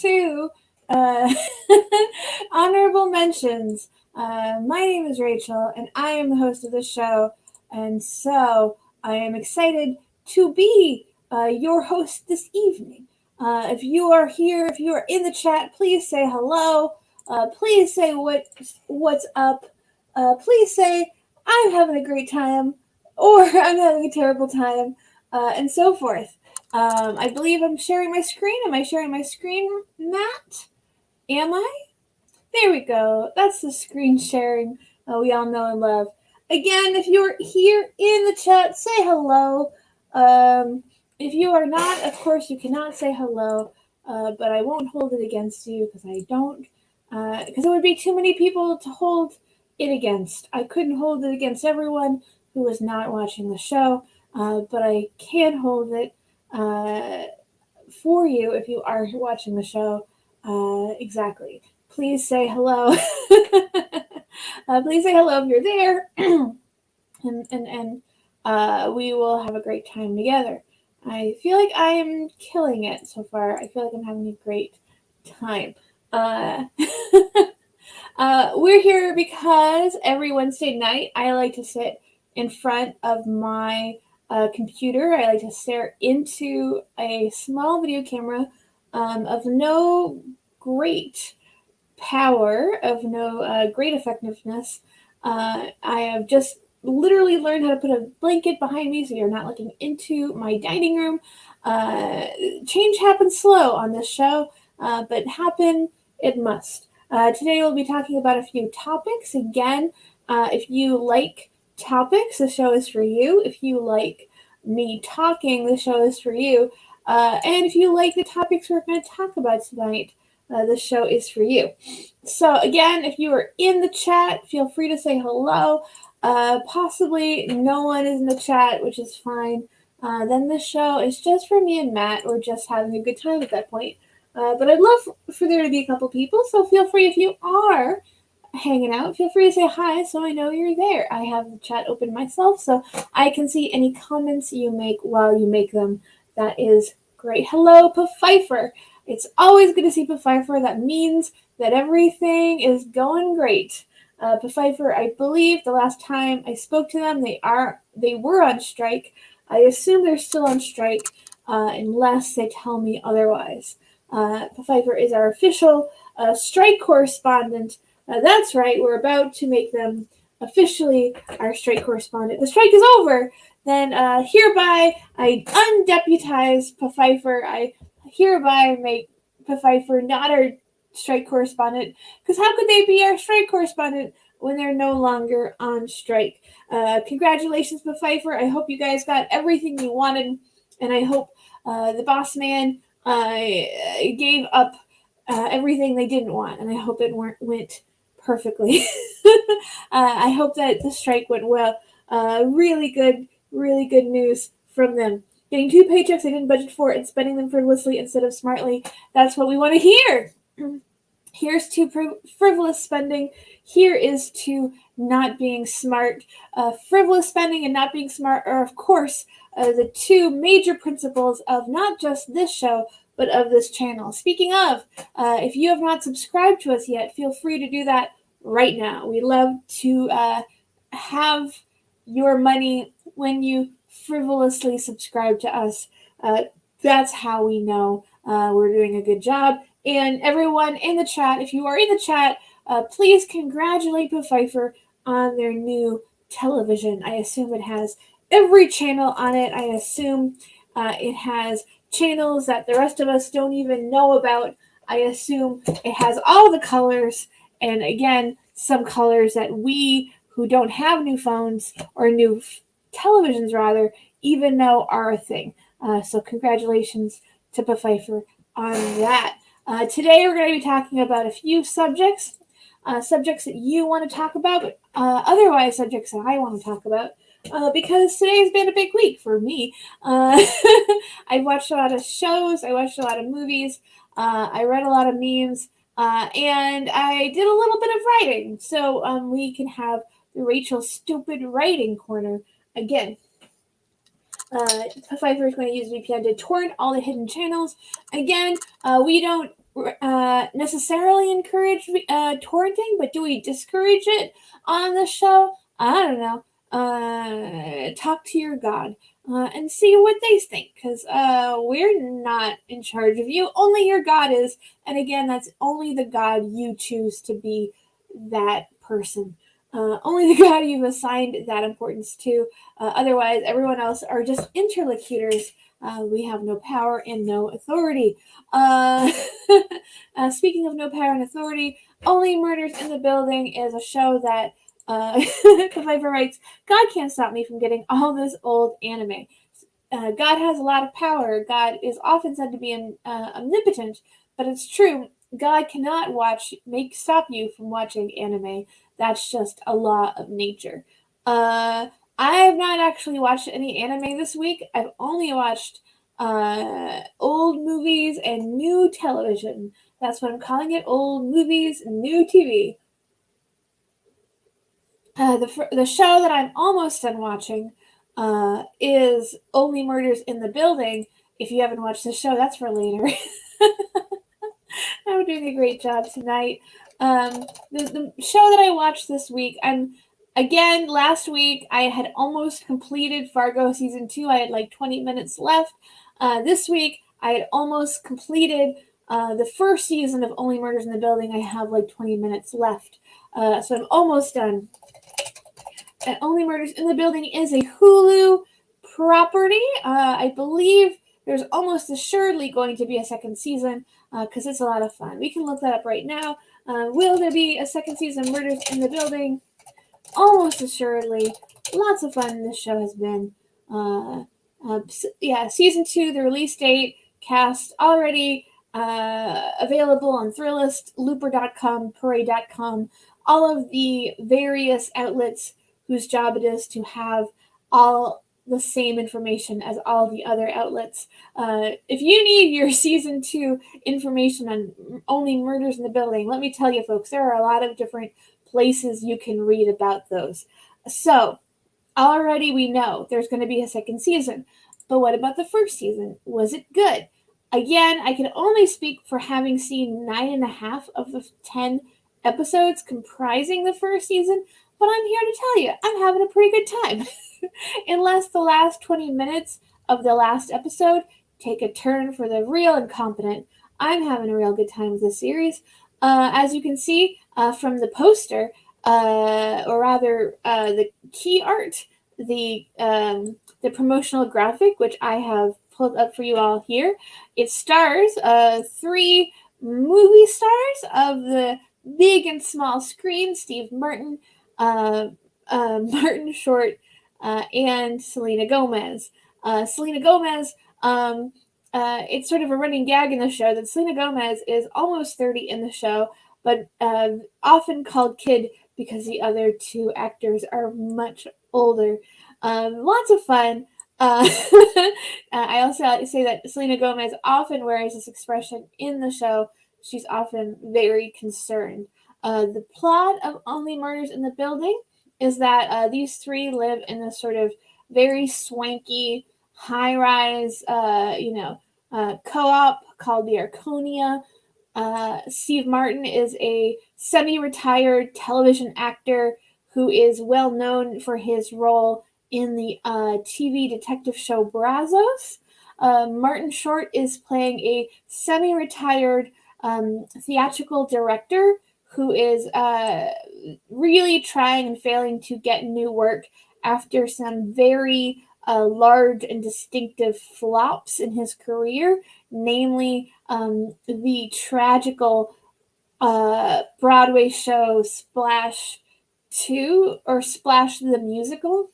to uh, Honorable Mentions. My name is Rachel, and I am the host of the show, and so I am excited to be your host this evening. If you are here, if you are in the chat, please say hello. Please say what's up. Please say I'm having a great time, or I'm having a terrible time, and so forth. I believe I'm sharing my screen. Am I sharing my screen, Matt? Am I? There we go. That's the screen sharing we all know and love. Again, if you're here in the chat, say hello. If you are not, of course, you cannot say hello, but I won't hold it against you because I don't, because it would be too many people to hold it against. I couldn't hold it against everyone who was not watching the show, but I can hold it for you if you are watching the show. Exactly. Please say hello. Please say hello if you're there, and we will have a great time together. I feel like I am killing it so far. I feel like I'm having a great time. We're here because every Wednesday night I like to sit in front of my computer. I like to stare into a small video camera of no great power, of no great effectiveness. I have just literally learned how to put a blanket behind me so you're not looking into my dining room. Change happens slow on this show, but happen it must. Today we'll be talking about a few topics. Again, if you like topics, the show is for you. If you like me talking, the show is for you. And if you like the topics we're going to talk about tonight, the show is for you. So again, if you are in the chat, feel free to say hello. Possibly no one is in the chat, which is fine. Then the show is just for me and Matt. We're just having a good time at that point. But I'd love for there to be a couple people, so feel free if you are hanging out, feel free to say hi so I know you're there. I have the chat open myself so I can see any comments you make while you make them. That is great. Hello, Pfeiffer. It's always good to see Pfeiffer. That means that everything is going great. Pfeiffer, I believe the last time I spoke to them, they were on strike. I assume they're still on strike unless they tell me otherwise. Pfeiffer is our official strike correspondent. That's right, we're about to make them officially our strike correspondent. The strike is over. Then hereby I undeputize Pfeiffer. I hereby make Pfeiffer not our strike correspondent, because how could they be our strike correspondent when they're no longer on strike? Congratulations, Pfeiffer. I hope you guys got everything you wanted, and I hope the boss man gave up everything they didn't want, and I hope it went perfectly. I hope that the strike went well. Really good news from them. Getting 2 paychecks they didn't budget for and spending them frivolously instead of smartly. That's what we want to hear. Here's to frivolous spending. Here is to not being smart. Frivolous spending and not being smart are, of course, the two major principles of not just this show, but of this channel. Speaking of, if you have not subscribed to us yet, feel free to do that right now. We love to have your money when you frivolously subscribe to us. That's how we know we're doing a good job. And everyone in the chat, if you are in the chat, please congratulate Pfeiffer on their new television. I assume it has every channel on it. I assume it has channels that the rest of us don't even know about. I assume it has all the colors, and again, some colors that we who don't have new phones or new televisions rather even know are a thing. So congratulations to Pfeiffer on that. Today we're going to be talking about a few subjects that you want to talk about, but otherwise subjects that I want to talk about. Because today has been a big week for me. I watched a lot of shows, I watched a lot of movies, I read a lot of memes, and I did a little bit of writing. So we can have the Rachel Stupid Writing Corner again. Pfeiffer is going to use VPN to torrent all the hidden channels. Again, we don't necessarily encourage torrenting, but do we discourage it on the show? I don't know. Talk to your God and see what they think, because we're not in charge of you. Only your God is, and again, that's only the God you choose to be that person. Only the God you've assigned that importance to. Otherwise, everyone else are just interlocutors. We have no power and no authority. Uh, Speaking of no power and authority, Only Murders in the Building is a show that Viper writes, God can't stop me from getting all this old anime. God has a lot of power. God is often said to be omnipotent, but it's true. God cannot stop you from watching anime. That's just a law of nature. I have not actually watched any anime this week. I've only watched old movies and new television. That's what I'm calling it, old movies, new TV. The show that I'm almost done watching is Only Murders in the Building. If you haven't watched the show, that's for later. I'm doing a great job tonight. The show that I watched this week, last week I had almost completed Fargo season 2. I had like 20 minutes left. This week I had almost completed the first season of Only Murders in the Building. I have like 20 minutes left. So I'm almost done. And Only Murders in the Building is a Hulu property. I believe there's almost assuredly going to be a second season because it's a lot of fun. We can look that up right now. Will there be a second season, Murders in the Building? Almost assuredly. Lots of fun this show has been. Season 2, the release date, cast already available on Thrillist, Looper.com, Parade.com, all of the various outlets whose job it is to have all the same information as all the other outlets. If you need your season 2 information on Only Murders in the Building, let me tell you folks, there are a lot of different places you can read about those. So, already we know there's going to be a second season. But what about the first season? Was it good? Again, I can only speak for having seen 9.5 of the 10 episodes comprising the first season, but I'm here to tell you, I'm having a pretty good time. Unless the last 20 minutes of the last episode take a turn for the real incompetent, I'm having a real good time with this series. As you can see from the poster, or rather the key art, the promotional graphic, which I have pulled up for you all here. It stars 3 movie stars of the big and small screen: Steve Martin, Martin Short, and Selena Gomez. Selena Gomez, it's sort of a running gag in the show that Selena Gomez is almost 30 in the show, but often called Kid because the other 2 actors are much older. Lots of fun. I also say that Selena Gomez often wears this expression in the show. She's often very concerned. The plot of Only Murders in the Building is that these 3 live in this sort of very swanky, high-rise, co-op called the Arconia. Steve Martin is a semi-retired television actor who is well known for his role in the TV detective show Brazos. Martin Short is playing a semi-retired theatrical director who is really trying and failing to get new work after some very large and distinctive flops in his career, namely the tragical Broadway show Splash 2, or Splash the Musical,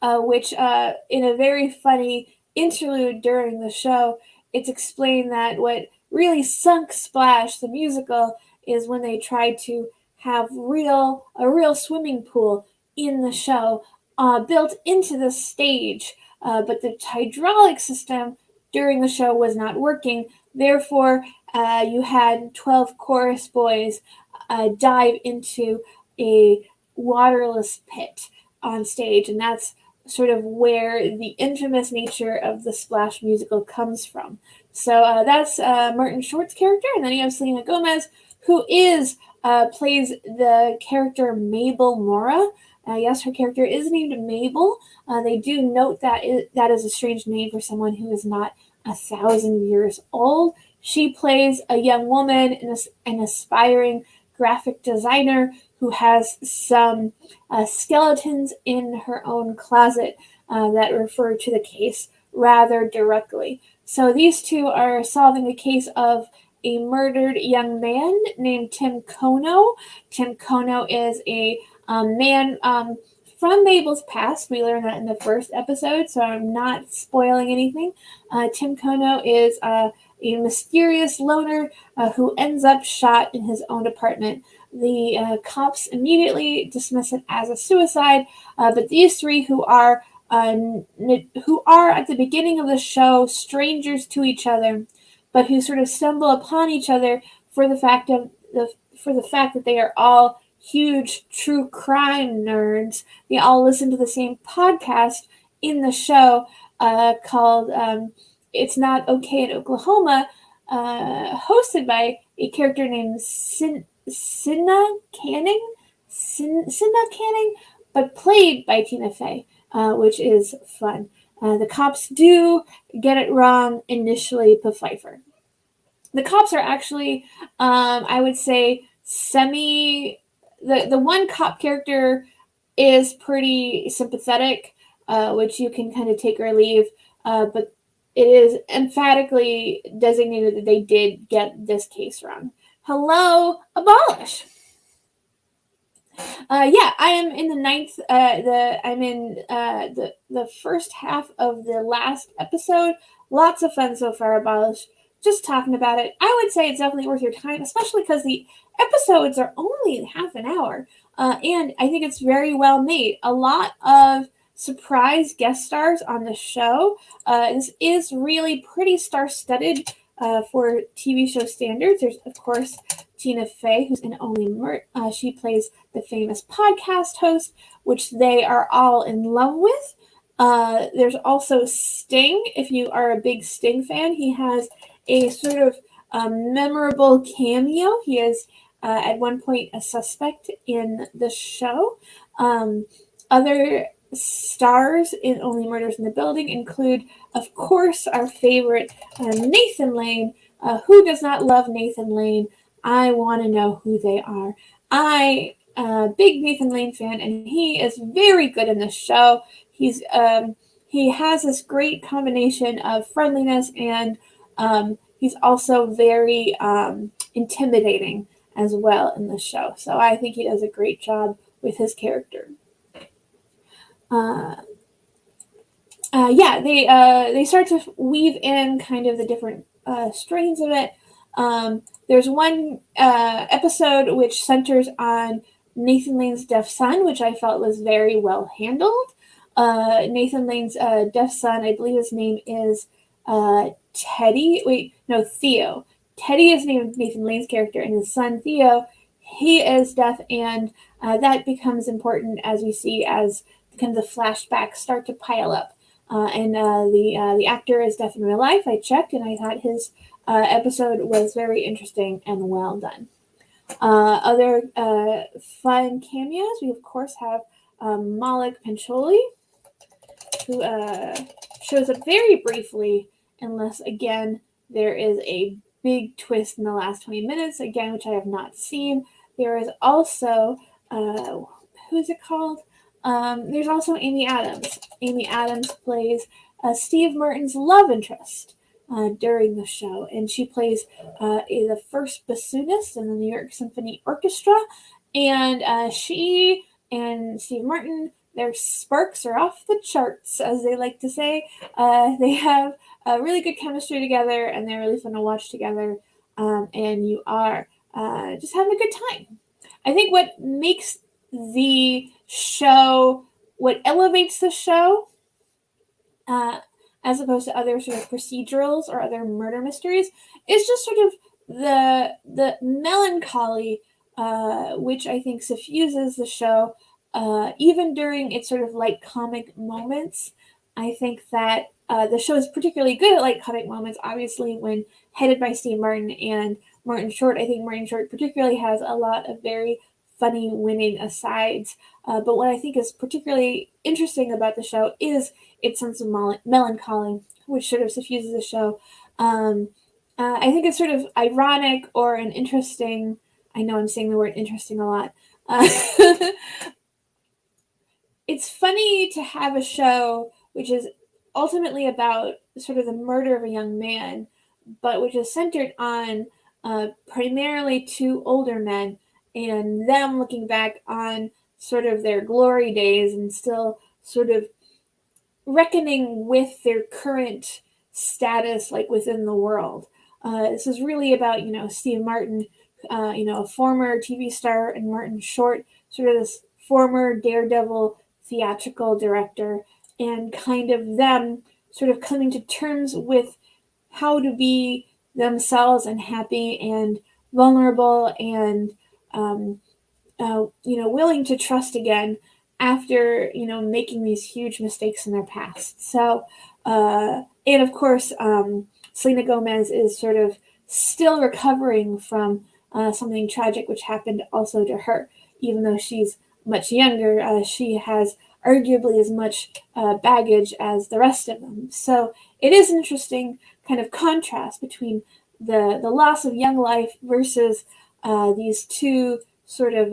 which in a very funny interlude during the show, it's explained that what really sunk Splash the Musical is when they tried to have a real swimming pool in the show built into the stage, but the hydraulic system during the show was not working. Therefore, you had 12 chorus boys dive into a waterless pit on stage, and that's sort of where the infamous nature of the Splash musical comes from. So that's Martin Short's character, and then you have Selena Gomez, who plays the character Mabel Mora. Yes, her character is named Mabel. They do note that that is a strange name for someone who is not 1,000 years old. She plays a young woman, an aspiring graphic designer who has some skeletons in her own closet that refer to the case rather directly. So these two are solving a case of a murdered young man named Tim Kono. Tim Kono is a man from Mabel's past. We learned that in the first episode, so I'm not spoiling anything. Tim Kono is a mysterious loner who ends up shot in his own apartment. The cops immediately dismiss it as a suicide, but these three who are at the beginning of the show strangers to each other, but who sort of stumble upon each other for the fact that they are all huge true crime nerds. They all listen to the same podcast in the show called It's Not Okay in Oklahoma, hosted by a character named Cinna Canning, but played by Tina Fey, which is fun. The cops do get it wrong initially to Pfeiffer. The cops are actually, I would say, the one cop character is pretty sympathetic, which you can kind of take or leave, but it is emphatically designated that they did get this case wrong. Hello, abolish. I am in the ninth. I'm in the first half of the last episode. Lots of fun so far. Abolish. Just talking about it. I would say it's definitely worth your time, especially because the episodes are only half an hour, and I think it's very well made. A lot of surprise guest stars on the show. This is really pretty star-studded for TV show standards. There's, of course, Tina Fey, who's in Only she plays the famous podcast host, which they are all in love with. There's also Sting. If you are a big Sting fan, he has a sort of memorable cameo. He is at one point a suspect in the show. Other stars in Only Murders in the Building include, of course, our favorite Nathan Lane. Who does not love Nathan Lane? I want to know who they are. I big Nathan Lane fan, and he is very good in this show. He has this great combination of friendliness, and he's also very intimidating as well in the show. So I think he does a great job with his character. They start to weave in kind of the different strains of it. There's one episode which centers on Nathan Lane's deaf son, which I felt was very well handled. Nathan Lane's deaf son, I believe his name is Theo. Teddy is named Nathan Lane's character, and his son Theo, he is deaf, and that becomes important as we see as kind of the flashbacks start to pile up. The actor is deaf in real life. I checked, and I thought his episode was very interesting and well done. Other fun cameos, we of course have Malik Pancholi, who shows up very briefly, unless again there is a big twist in the last 20 minutes, again, which I have not seen. There is also, who is it called? There's also Amy Adams. Amy Adams plays Steve Martin's love interest during the show, and she plays the first bassoonist in the New York Symphony Orchestra, and she and Steve Martin, their sparks are off the charts, as they like to say. They have a really good chemistry together, and they're really fun to watch together, and you are just having a good time. I think what makes the show, what elevates the show, as opposed to other sort of procedurals or other murder mysteries, is just sort of the melancholy, which I think suffuses the show even during its sort of light comic moments, I think that the show is particularly good at light comic moments, obviously, when headed by Steve Martin and Martin Short. I think Martin Short particularly has a lot of very funny, winning asides. But what I think is particularly interesting about the show is its sense of melancholy, which sort of suffuses the show. I think it's sort of ironic or an interesting. I know I'm saying the word interesting a lot. It's funny to have a show which is ultimately about sort of the murder of a young man, but which is centered on primarily two older men and them looking back on sort of their glory days and still sort of reckoning with their current status, like within the world. This is really about, Steve Martin, a former TV star, and Martin Short, sort of this former daredevil theatrical director, and kind of them sort of coming to terms with how to be themselves and happy and vulnerable and willing to trust again after making these huge mistakes in their past. So, and of course, Selena Gomez is sort of still recovering from something tragic which happened also to her. Even though she's much younger, she has arguably as much baggage as the rest of them. So it is an interesting kind of contrast between the loss of young life versus these two sort of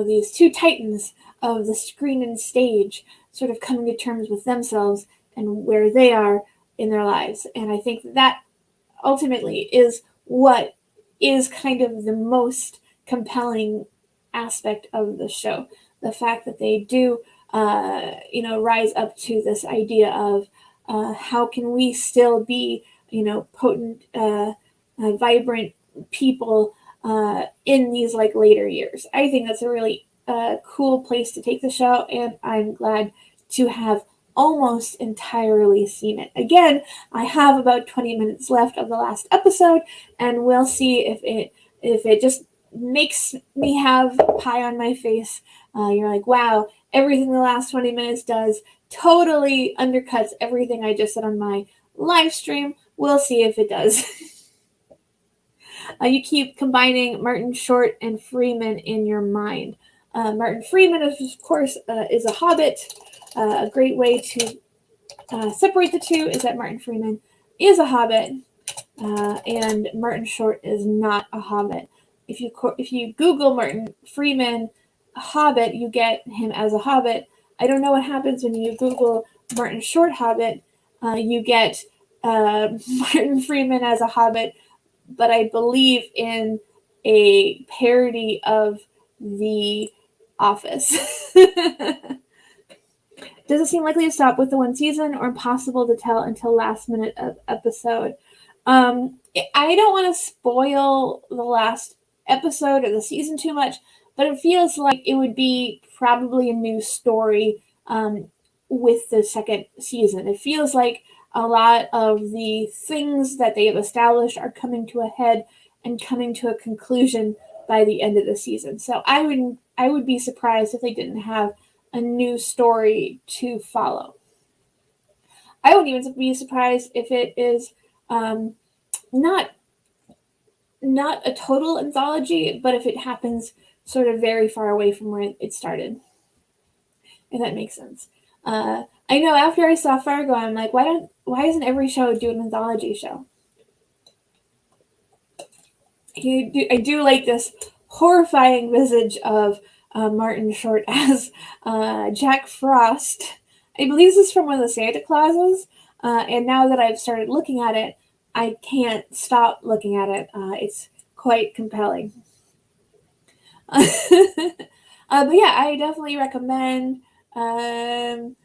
these two titans of the screen and stage sort of coming to terms with themselves and where they are in their lives. And I think that ultimately is what is kind of the most compelling aspect of the show. The fact that they do, rise up to this idea of how can we still be, potent, vibrant people in these like later years. I think that's a really cool place to take the show, and I'm glad to have almost entirely seen it. Again, I have about 20 minutes left of the last episode, and we'll see if it just makes me have pie on my face. You're like, wow, everything the last 20 minutes does totally undercuts everything I just said on my live stream. We'll see if it does. You keep combining Martin Short and Freeman in your mind. Martin Freeman, of course, is a hobbit. A great way to separate the two is that Martin Freeman is a hobbit, and Martin Short is not a hobbit. If you Google Martin Freeman hobbit, you get him as a hobbit. I don't know what happens when you Google Martin Short hobbit. You get Martin Freeman as a hobbit, but I believe in a parody of The Office. Does it seem likely to stop with the one season or impossible to tell until last minute of episode? I don't want to spoil the last episode of the season too much, but it feels like it would be probably a new story with the second season. It feels like a lot of the things that they have established are coming to a head and coming to a conclusion by the end of the season. So I would be surprised if they didn't have a new story to follow. I wouldn't even be surprised if it is not a total anthology, but if it happens sort of very far away from where it started, if that makes sense. I know after I saw Fargo, I'm like, why doesn't every show do an anthology show? I do like this horrifying visage of Martin Short as Jack Frost. I believe this is from one of the Santa Clauses, and now that I've started looking at it, I can't stop looking at it. It's quite compelling. But yeah, I definitely recommend Murders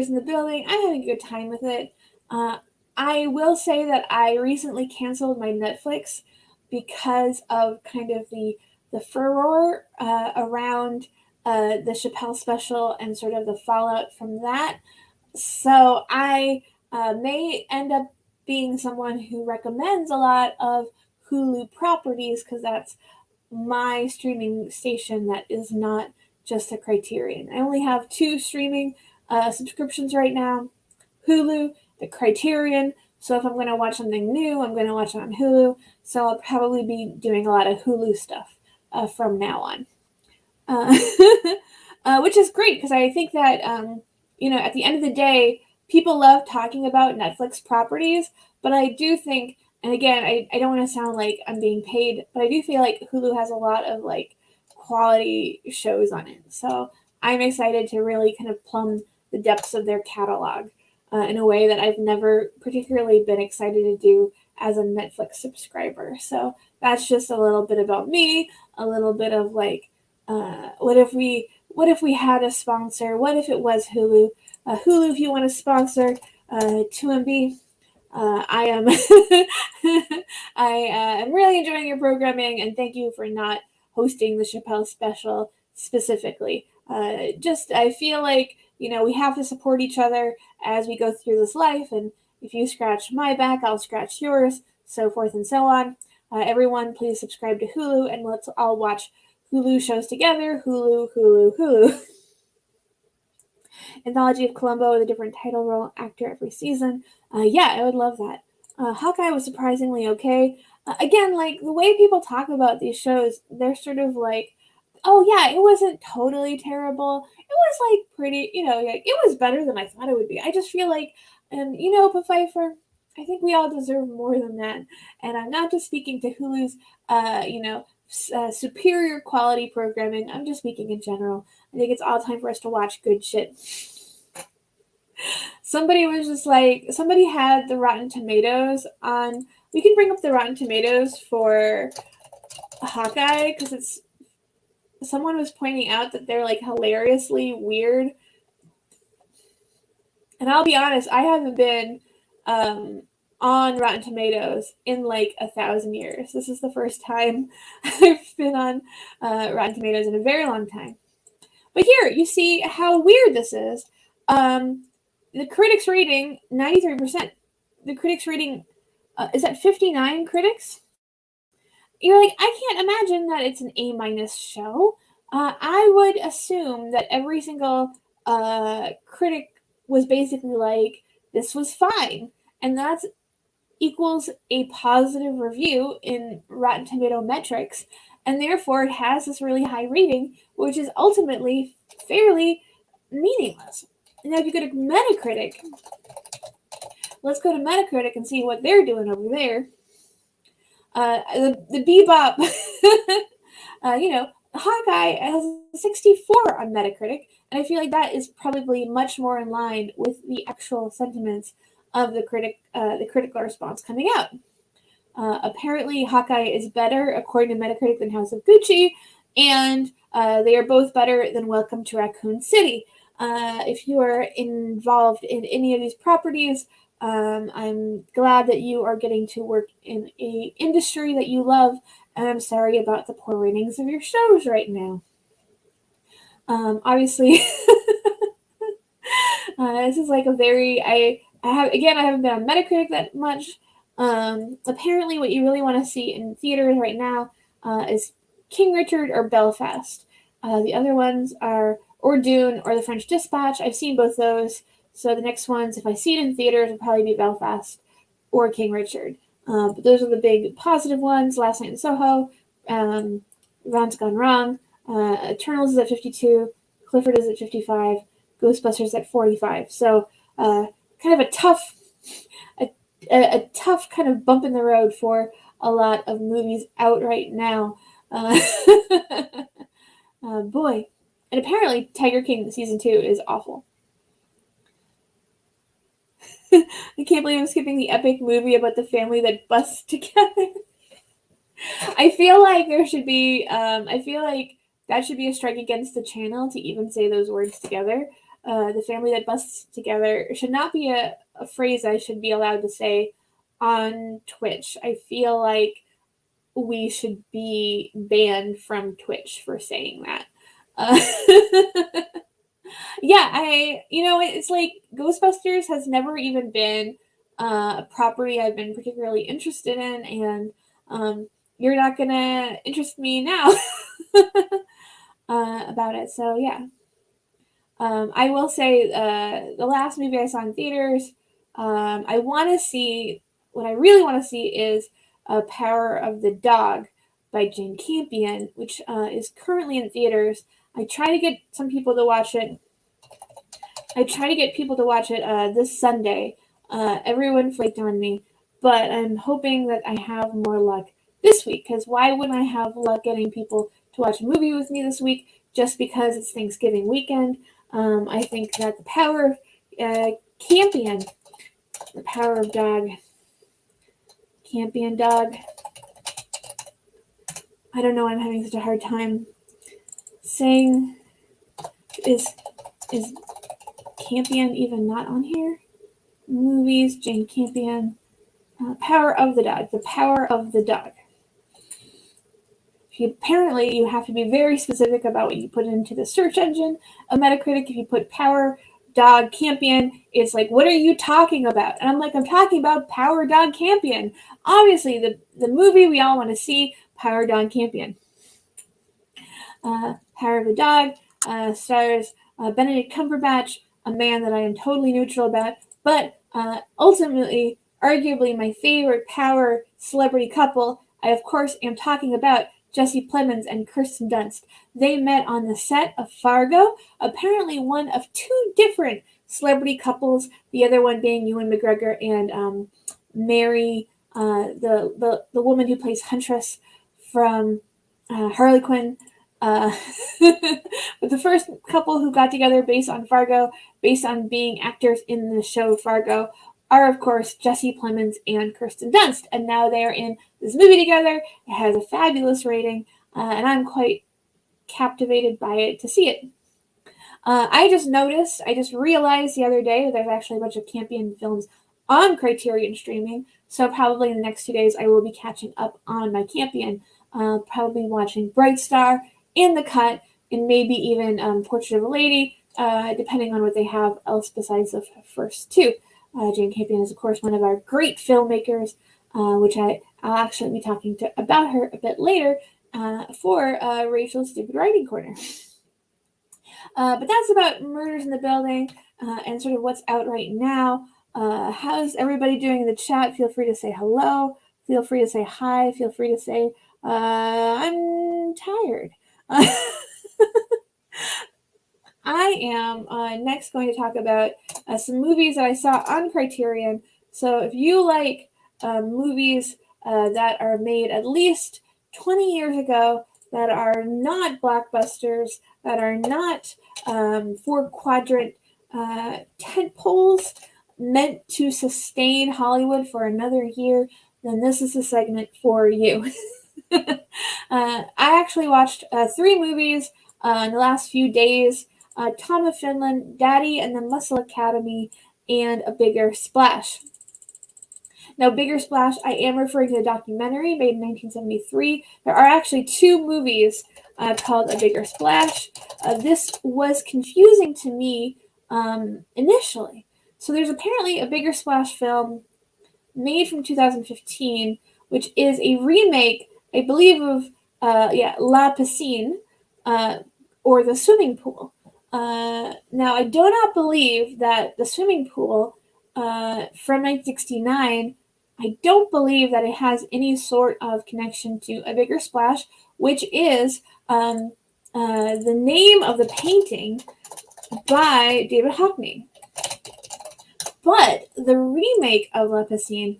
in the Building. I'm having a good time with it. I will say that I recently canceled my Netflix because of kind of the furor around the Chappelle special and sort of the fallout from that. So I may end up being someone who recommends a lot of Hulu properties because that's my streaming station that is not just the Criterion. I only have 2 streaming subscriptions right now, Hulu, the Criterion. So if I'm going to watch something new, I'm going to watch it on Hulu. So I'll probably be doing a lot of Hulu stuff from now on. Which is great because I think that, at the end of the day, people love talking about Netflix properties, but I do think, and again, I don't want to sound like I'm being paid, but I do feel like Hulu has a lot of like quality shows on it. So I'm excited to really kind of plumb the depths of their catalog in a way that I've never particularly been excited to do as a Netflix subscriber. So that's just a little bit about me, a little bit of like, what if we had a sponsor? What if it was Hulu? Hulu, if you want to sponsor 2MB, I am I am really enjoying your programming, and thank you for not hosting the Chappelle special specifically. Just I feel like we have to support each other as we go through this life, and if you scratch my back, I'll scratch yours, so forth and so on. Everyone, please subscribe to Hulu, and let's all watch Hulu shows together. Hulu, Hulu, Hulu. Anthology of Columbo with a different title role actor every season. Yeah, I would love that. Hawkeye was surprisingly okay. Again, like the way people talk about these shows, they're sort of like, oh yeah, it wasn't totally terrible. It was like pretty, like, it was better than I thought it would be. I just feel like, but Pfeiffer, I think we all deserve more than that. And I'm not just speaking to Hulu's, superior quality programming. I'm just speaking in general. I think it's all time for us to watch good shit. Somebody had the Rotten Tomatoes on. We can bring up the Rotten Tomatoes for Hawkeye because someone was pointing out that they're like hilariously weird. And I'll be honest, I haven't been on Rotten Tomatoes in like 1,000 years. This is the first time I've been on Rotten Tomatoes in a very long time. But here, you see how weird this is. The critics rating, 93%. The critics rating is at 59 critics. You're like, I can't imagine that it's an A- show. I would assume that every single critic was basically like, this was fine. And that equals a positive review in Rotten Tomato metrics. And therefore, it has this really high rating, which is ultimately fairly meaningless. Now, if you go to Metacritic, let's go to Metacritic and see what they're doing over there. The Bebop, Hawkeye has a 64 on Metacritic, and I feel like that is probably much more in line with the actual sentiments of the critical response coming out. Apparently, Hawkeye is better, according to Metacritic, than House of Gucci, and they are both better than Welcome to Raccoon City. If you are involved in any of these properties, I'm glad that you are getting to work in a industry that you love, and I'm sorry about the poor ratings of your shows right now. Obviously, this is like a very I haven't been on Metacritic that much. Apparently, what you really want to see in theaters right now is King Richard or Belfast. The other ones are or Dune or The French Dispatch. I've seen both those. So the next ones, if I see it in theaters, will probably be Belfast or King Richard. But those are the big positive ones. Last Night in Soho, Ron's Gone Wrong, Eternals is at 52, Clifford is at 55, Ghostbusters at 45. So kind of a tough kind of bump in the road for a lot of movies out right now. Boy. And apparently Tiger King season 2 is awful. I can't believe I'm skipping the epic movie about the family that busts together. I feel like there should be, I feel like that should be a strike against the channel to even say those words together. The family that busts together should not be a phrase I should be allowed to say on Twitch. I feel like we should be banned from Twitch for saying that. Yeah, it's like Ghostbusters has never even been a property I've been particularly interested in, and you're not going to interest me now about it. So, yeah. I will say the last movie I saw in theaters, I want to see, what I really want to see is Power of the Dog by Jane Campion, which is currently in theaters. I try to get some people to watch it. This Sunday. Everyone flaked on me, but I'm hoping that I have more luck this week, because why wouldn't I have luck getting people to watch a movie with me this week just because it's Thanksgiving weekend? I think that the power of Campion, the power of dog, Campion dog. I don't know. I'm having such a hard time saying. Is Campion even not on here? Movies, Jane Campion, power of the dog. The power of the dog. Apparently, you have to be very specific about what you put into the search engine of Metacritic. If you put power dog Campion, it's like, what are you talking about? And I'm like, I'm talking about Power Dog Campion. Obviously, the movie we all want to see, Power Dog Campion. Power of the Dog stars Benedict Cumberbatch, a man that I am totally neutral about, but ultimately, arguably my favorite Power celebrity couple. I, of course, am talking about Jesse Plemons and Kirsten Dunst. They met on the set of Fargo, apparently one of two different celebrity couples, the other one being Ewan McGregor and Mary, the woman who plays Huntress from Harley Quinn. But the first couple who got together based on Fargo, based on being actors in the show Fargo, are, of course, Jesse Plemons and Kirsten Dunst. And now they are in this movie together. It has a fabulous rating, and I'm quite captivated by it to see it. I just realized the other day that there's actually a bunch of Campion films on Criterion streaming, so probably in the next 2 days I will be catching up on my Campion, probably watching Bright Star, In the Cut, and maybe even Portrait of a Lady, depending on what they have else besides the first two. Jane Campion is, of course, one of our great filmmakers, which I'll actually be talking about her a bit later for Rachel's Stupid Writing Corner. But that's about Murders in the Building and sort of what's out right now. How's everybody doing in the chat? Feel free to say hello. Feel free to say hi. Feel free to say, I'm tired. I am next going to talk about some movies that I saw on Criterion. So if you like movies that are made at least 20 years ago, that are not blockbusters, that are not four-quadrant tent poles meant to sustain Hollywood for another year, then this is a segment for you. I actually watched 3 movies in the last few days. Tom of Finland, Daddy and the Muscle Academy, and A Bigger Splash. Now, Bigger Splash, I am referring to a documentary made in 1973. There are actually 2 movies called A Bigger Splash. This was confusing to me initially. So there's apparently a Bigger Splash film made from 2015, which is a remake, I believe, of La Piscine, or The Swimming Pool. Now, I do not believe that The Swimming Pool from 1969, I don't believe that it has any sort of connection to A Bigger Splash, which is the name of the painting by David Hockney. But the remake of La Piscine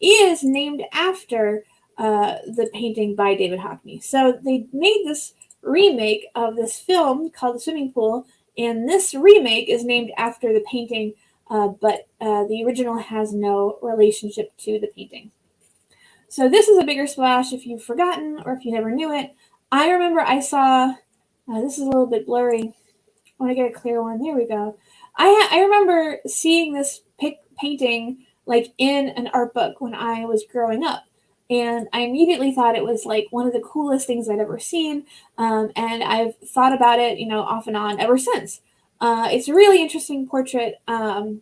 is named after the painting by David Hockney. So they made this remake of this film called The Swimming Pool, and this remake is named after the painting, but the original has no relationship to the painting. So this is A Bigger Splash if you've forgotten or if you never knew it. I remember I saw, this is a little bit blurry. I want to get a clear one. There we go. I remember seeing this painting like in an art book when I was growing up. And I immediately thought it was like one of the coolest things I'd ever seen. And I've thought about it, off and on ever since. It's a really interesting portrait of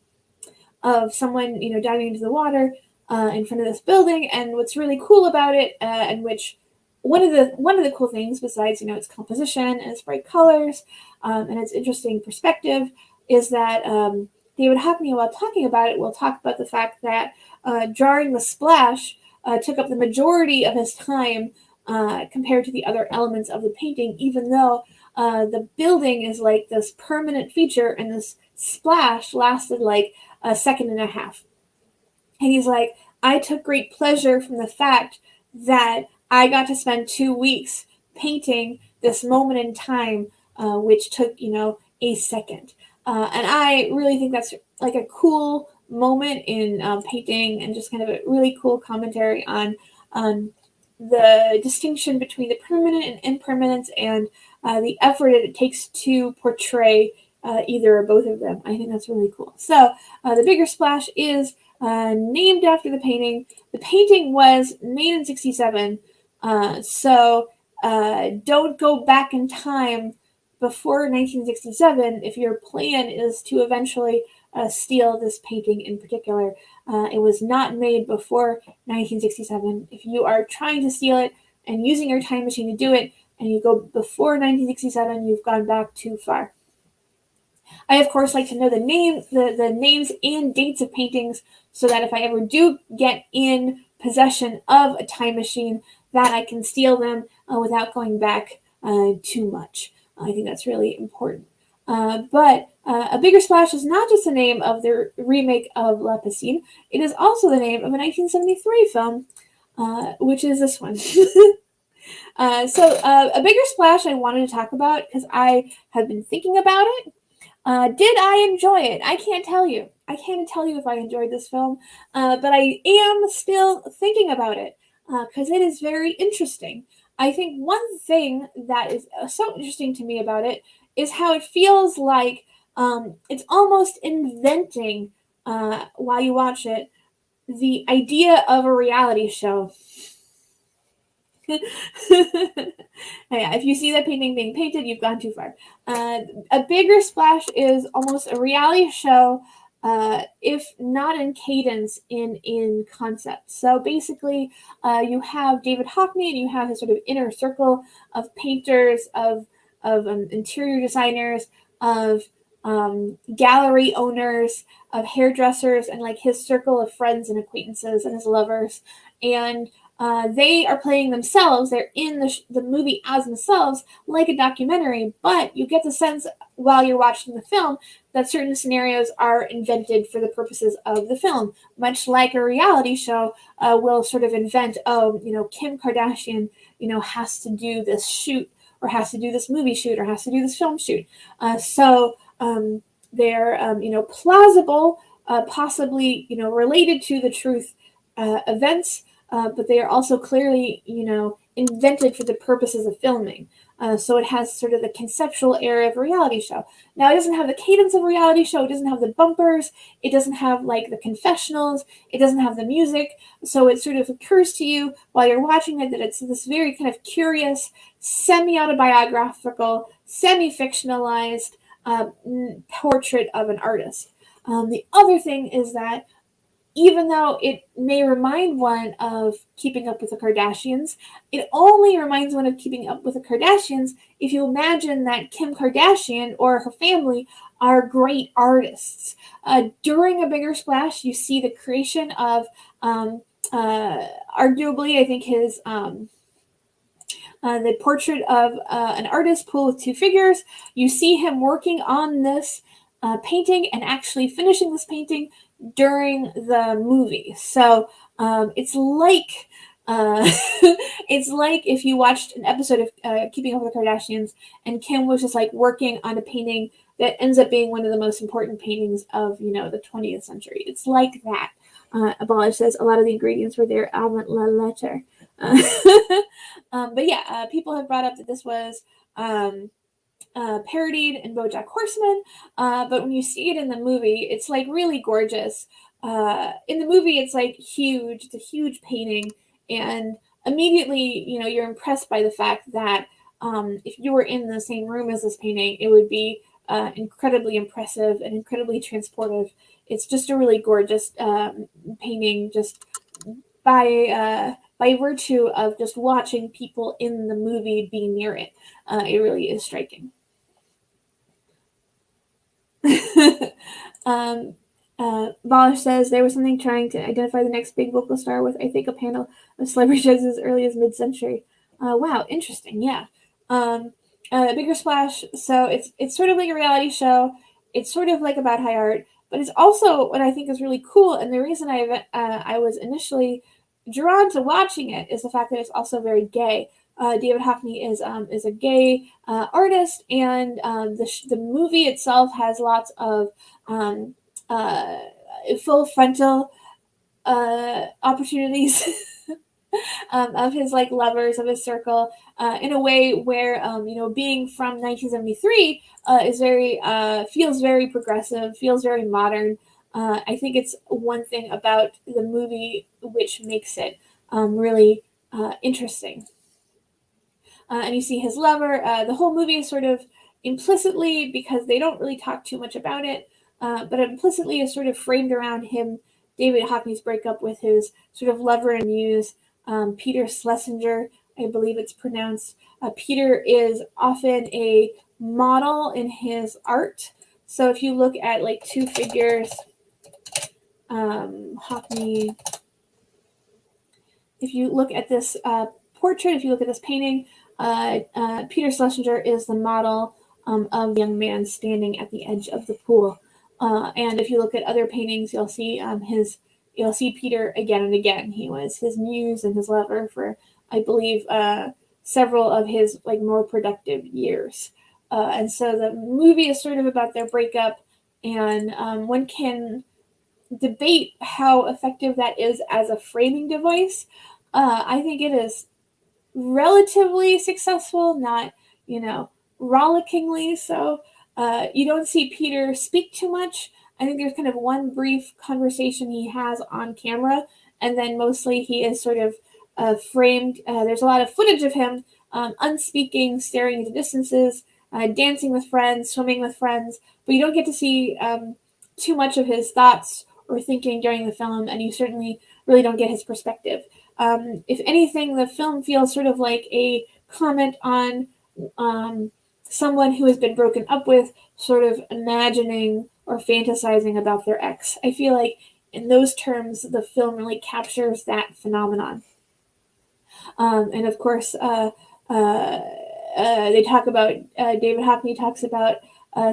someone, diving into the water. in front of this building. And what's really cool about it, and which one of the cool things, besides its composition and its bright colors, and its interesting perspective, is that David Hockney, while talking about it, will talk about the fact that drawing the splash took up the majority of his time compared to the other elements of the painting, even though the building is like this permanent feature, and this splash lasted like a second and a half. And he's like, I took great pleasure from the fact that I got to spend 2 weeks painting this moment in time, which took, a second. And I really think that's like a cool moment in painting, and just kind of a really cool commentary on the distinction between the permanent and impermanence, and the effort it takes to portray either or both of them. I think that's really cool. So the bigger splash is named after the painting. The painting was made in 1967, so don't go back in time before 1967 if your plan is to eventually steal this painting in particular. It was not made before 1967. If you are trying to steal it and using your time machine to do it, and you go before 1967, you've gone back too far. I, of course, like to know the names and dates of paintings, so that if I ever do get in possession of a time machine, that I can steal them without going back too much. I think that's really important. But A Bigger Splash is not just the name of the remake of La Piscine. It is also the name of a 1973 film, which is this one. A Bigger Splash I wanted to talk about because I have been thinking about it. Did I enjoy it? I can't tell you. I can't tell you if I enjoyed this film, but I am still thinking about it because it is very interesting. I think one thing that is so interesting to me about it is how it feels like it's almost inventing, while you watch it, the idea of a reality show. Yeah, if you see that painting being painted, you've gone too far. A Bigger Splash is almost a reality show, if not in cadence, in concept. So basically, you have David Hockney, and you have his sort of inner circle of painters, of interior designers, of gallery owners, of hairdressers, and like his circle of friends and acquaintances and his lovers. And they are playing themselves. They're in the movie as themselves, like a documentary, but you get the sense while you're watching the film that certain scenarios are invented for the purposes of the film, much like a reality show will sort of invent, Kim Kardashian, has to do this shoot, or has to do this movie shoot, or has to do this film shoot. They're, plausible, possibly, related to the truth events, but they are also clearly, invented for the purposes of filming. So it has sort of the conceptual area of a reality show. Now, it doesn't have the cadence of a reality show. It doesn't have the bumpers. It doesn't have, like, the confessionals. It doesn't have the music. So it sort of occurs to you while you're watching it that it's this very kind of curious, semi-autobiographical, semi-fictionalized portrait of an artist. The other thing is that even though it may remind one of Keeping Up with the Kardashians, it only reminds one of Keeping Up with the Kardashians if you imagine that Kim Kardashian or her family are great artists. During A Bigger Splash, you see the creation of, arguably, I think his... the portrait of an artist, Pool with Two Figures. You see him working on this painting and actually finishing this painting during the movie. So it's like it's like if you watched an episode of Keeping Up with the Kardashians and Kim was just like working on a painting that ends up being one of the most important paintings of the 20th century. It's like that. Abolish says a lot of the ingredients were there avant la lettre. But yeah, people have brought up that this was parodied in BoJack Horseman, but when you see it in the movie, it's like really gorgeous. In the movie, it's like huge. It's a huge painting, and immediately, you're impressed by the fact that if you were in the same room as this painting, it would be incredibly impressive and incredibly transportive. It's just a really gorgeous painting, just by virtue of just watching people in the movie be near it. It really is striking. Balish says there was something trying to identify the next big vocal star with, I think, a panel of celebrity judges as early as mid-century. Wow, interesting. Yeah. Bigger Splash. So it's sort of like a reality show. It's sort of like about high art, but it's also what I think is really cool. And the reason I was initially drawn to watching it is the fact that it's also very gay. David Hockney is a gay artist, and the movie itself has lots of uh, full frontal opportunities of his like lovers of his circle in a way where being from 1973 is very feels very progressive, feels very modern. I think it's one thing about the movie which makes it really interesting. And you see his lover. The whole movie is sort of implicitly, because they don't really talk too much about it, but implicitly is sort of framed around him, David Hockney's breakup with his sort of lover and muse, Peter Schlesinger, I believe it's pronounced. Peter is often a model in his art. So if you look at like two figures, Hockney, if you look at this portrait, if you look at this painting, Peter Schlesinger is the model of the young man standing at the edge of the pool. And if you look at other paintings, you'll see Peter again and again. He was his muse and his lover for, I believe, several of his like more productive years. And so the movie is sort of about their breakup, and one can debate how effective that is as a framing device. I think it is relatively successful, not, rollickingly so. You don't see Peter speak too much. I think there's kind of one brief conversation he has on camera, and then mostly he is sort of framed. There's a lot of footage of him unspeaking, staring into distances, dancing with friends, swimming with friends, but you don't get to see too much of his thoughts or thinking during the film, and you certainly really don't get his perspective. If anything, the film feels sort of like a comment on someone who has been broken up with, sort of imagining or fantasizing about their ex. I feel like in those terms, the film really captures that phenomenon. And of course, they talk about, David Hockney talks about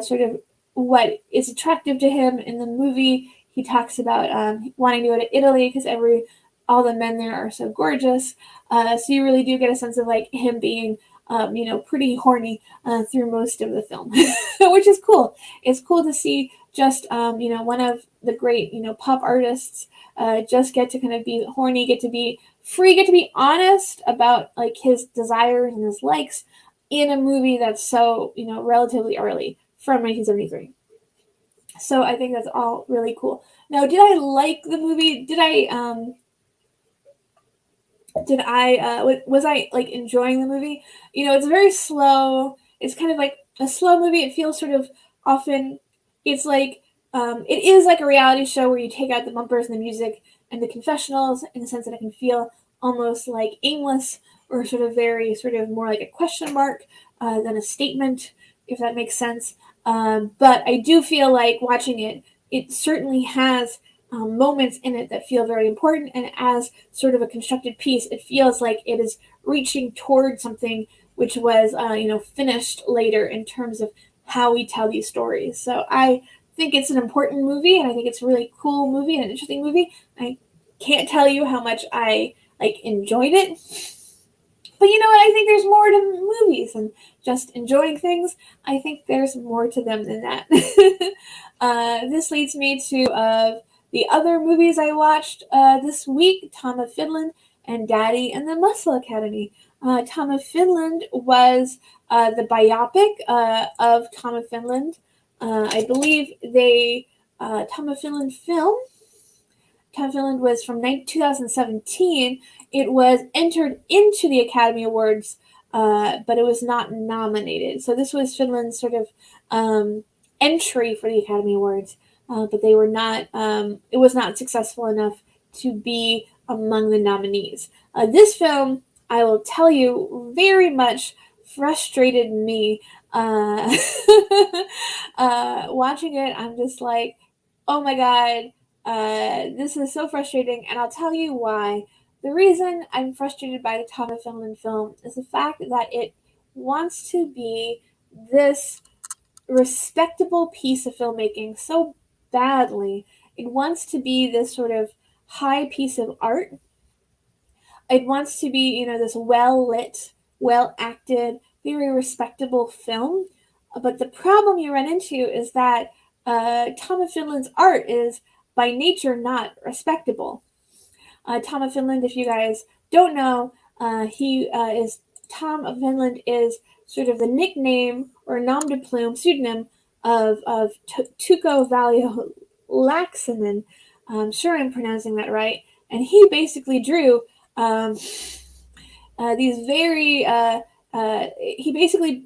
sort of what is attractive to him in the movie. He talks about wanting to go to Italy because all the men there are so gorgeous. So you really do get a sense of like him being, pretty horny through most of the film, which is cool. It's cool to see just, one of the great, pop artists just get to kind of be horny, get to be free, get to be honest about like his desires and his likes in a movie that's so, relatively early from 1973. So I think that's all really cool. Now, did I like the movie? Was I like enjoying the movie? It's very slow. It's kind of like a slow movie. It feels sort of often, it's like, it is like a reality show where you take out the bumpers and the music and the confessionals in the sense that it can feel almost like aimless or sort of very sort of more like a question mark than a statement, if that makes sense. But I do feel like watching it, it certainly has moments in it that feel very important, and as sort of a constructed piece, it feels like it is reaching toward something which was, finished later in terms of how we tell these stories. So I think it's an important movie, and I think it's a really cool movie and an interesting movie. I can't tell you how much I enjoyed it. But you know what? I think there's more to movies than just enjoying things. I think there's more to them than that. This leads me to the other movies I watched this week: Tom of Finland and Daddy and the Muscle Academy. Tom of Finland was the biopic of Tom of Finland. I believe Tom of Finland film. Tom of Finland was from 2017. It was entered into the Academy Awards, but it was not nominated. So this was Finland's sort of entry for the Academy Awards, but they were not. It was not successful enough to be among the nominees. This film, I will tell you, very much frustrated me. Watching it, I'm just like, oh my god, this is so frustrating, and I'll tell you why. The reason I'm frustrated by the Tom of Finland film is the fact that it wants to be this respectable piece of filmmaking so badly. It wants to be this sort of high piece of art. It wants to be, this well lit, well acted, very respectable film. But the problem you run into is that Tom of Finland's art is by nature not respectable. Tom of Finland, if you guys don't know, he is Tom of Finland is sort of the nickname or nom de plume pseudonym of Tuukko Valio Laaksonen. I'm sure I'm pronouncing that right. And he basically drew these very. He basically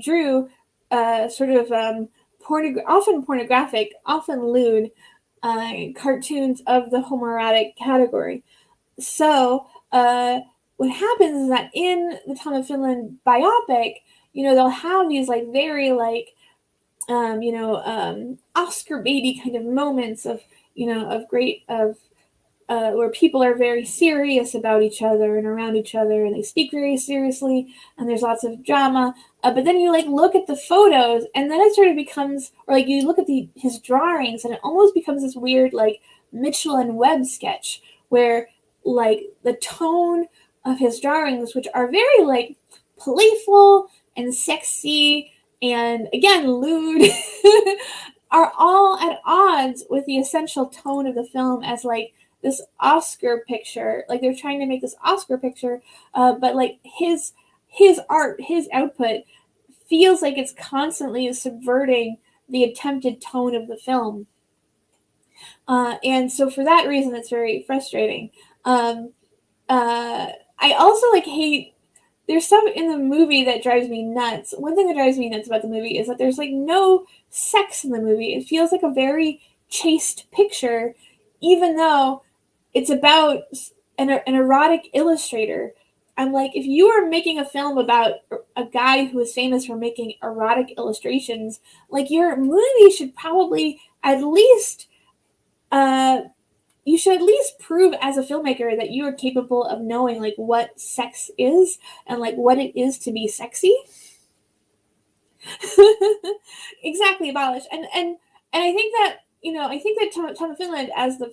drew sort of often pornographic, often lewd cartoons of the homoerotic category. So what happens is that in the Tom of Finland biopic, they'll have these like very like Oscar baity kind of moments of of great of where people are very serious about each other and around each other, and they speak very seriously, and there's lots of drama. But then you like look at the photos, and then it sort of becomes, or like you look at his drawings, and it almost becomes this weird like Mitchell and Webb sketch where like the tone of his drawings, which are very like playful and sexy and again lewd, are all at odds with the essential tone of the film as like this Oscar picture. Like they're trying to make this Oscar picture, but like his art, his output feels like it's constantly subverting the attempted tone of the film. And so for that reason, it's very frustrating. I also like hate, there's stuff in the movie that drives me nuts. One thing that drives me nuts about the movie is that there's like no sex in the movie. It feels like a very chaste picture, even though it's about an erotic illustrator. I'm like, if you are making a film about a guy who is famous for making erotic illustrations, like your movie should probably at least you should at least prove as a filmmaker that you are capable of knowing like what sex is and like what it is to be sexy. Exactly, abolish. And I think that Tom of Finland, as the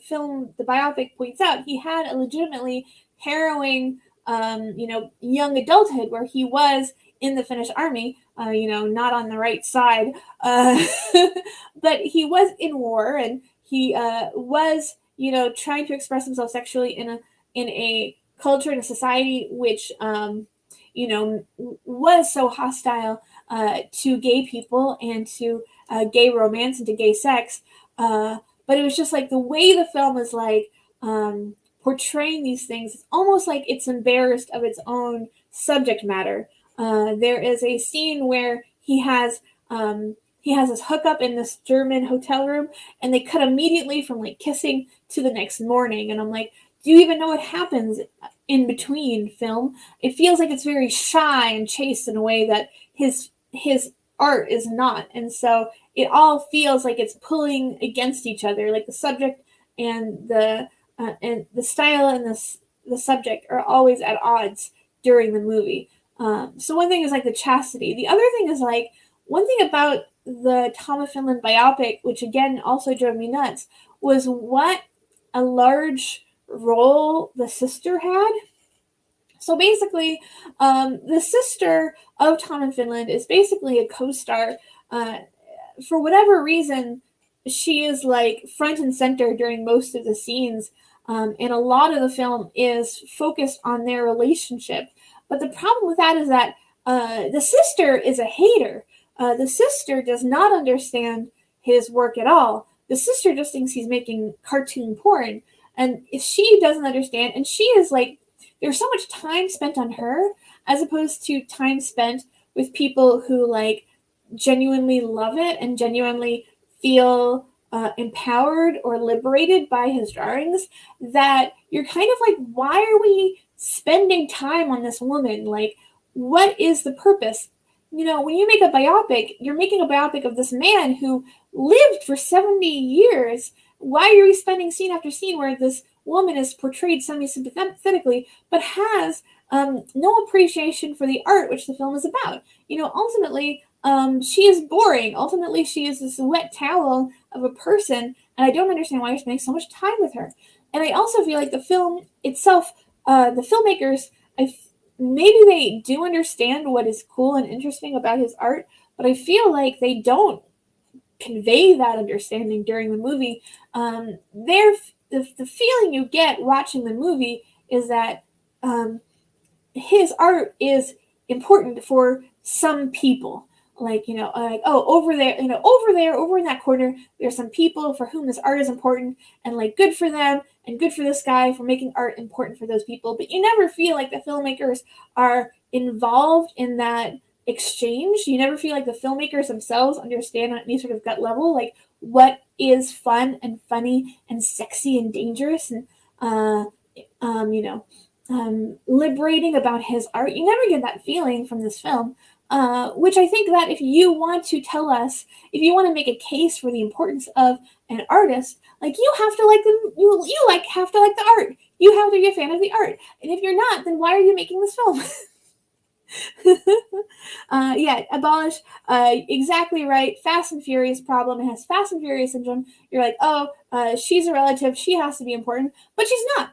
biopic points out, he had a legitimately harrowing young adulthood where he was in the Finnish army, not on the right side, but he was in war, and he was trying to express himself sexually in a culture, in a society which was so hostile to gay people and to gay romance and to gay sex. But it was just like the way the film is like portraying these things. It's almost like it's embarrassed of its own subject matter. There is a scene where he has this hookup in this German hotel room, and they cut immediately from like kissing to the next morning. And I'm like, do you even know what happens in between, film? It feels like it's very shy and chaste in a way that his art is not. And so it all feels like it's pulling against each other. Like the subject and the style and the subject are always at odds during the movie. So one thing is like the chastity. The other thing is like, one thing about the Tom of Finland biopic, which again also drove me nuts, was what a large role the sister had. So basically, the sister of Tom of Finland is basically a co-star. For whatever reason, she is like front and center during most of the scenes, and a lot of the film is focused on their relationship. But the problem with that is that the sister is a hater. The sister does not understand his work at all. The sister just thinks he's making cartoon porn. And if she doesn't understand, and she is like, there's so much time spent on her as opposed to time spent with people who like genuinely love it and genuinely feel empowered or liberated by his drawings that you're kind of like, why are we spending time on this woman? Like, what is the purpose? When you make a biopic, you're making a biopic of this man who lived for 70 years. Why are we spending scene after scene where this woman is portrayed semi-sympathetically, but has no appreciation for the art which the film is about? Ultimately, she is boring. Ultimately, she is this wet towel of a person, and I don't understand why you're spending so much time with her. And I also feel like the film itself, the filmmakers, maybe they do understand what is cool and interesting about his art, but I feel like they don't convey that understanding during the movie. The feeling you get watching the movie is that his art is important for some people. Like, over there, over in that corner, there's some people for whom this art is important, and like, good for them, and good for this guy for making art important for those people. But you never feel like the filmmakers are involved in that exchange. You never feel like the filmmakers themselves understand on any sort of gut level, like, what is fun and funny and sexy and dangerous and, liberating about his art. You never get that feeling from this film. Which I think that if you want to tell us, if you want to make a case for the importance of an artist, like, you have to like them, have to like the art. You have to be a fan of the art. And if you're not, then why are you making this film? Abolish, exactly right. Fast and Furious problem. It has Fast and Furious syndrome. You're like, she's a relative. She has to be important, but she's not.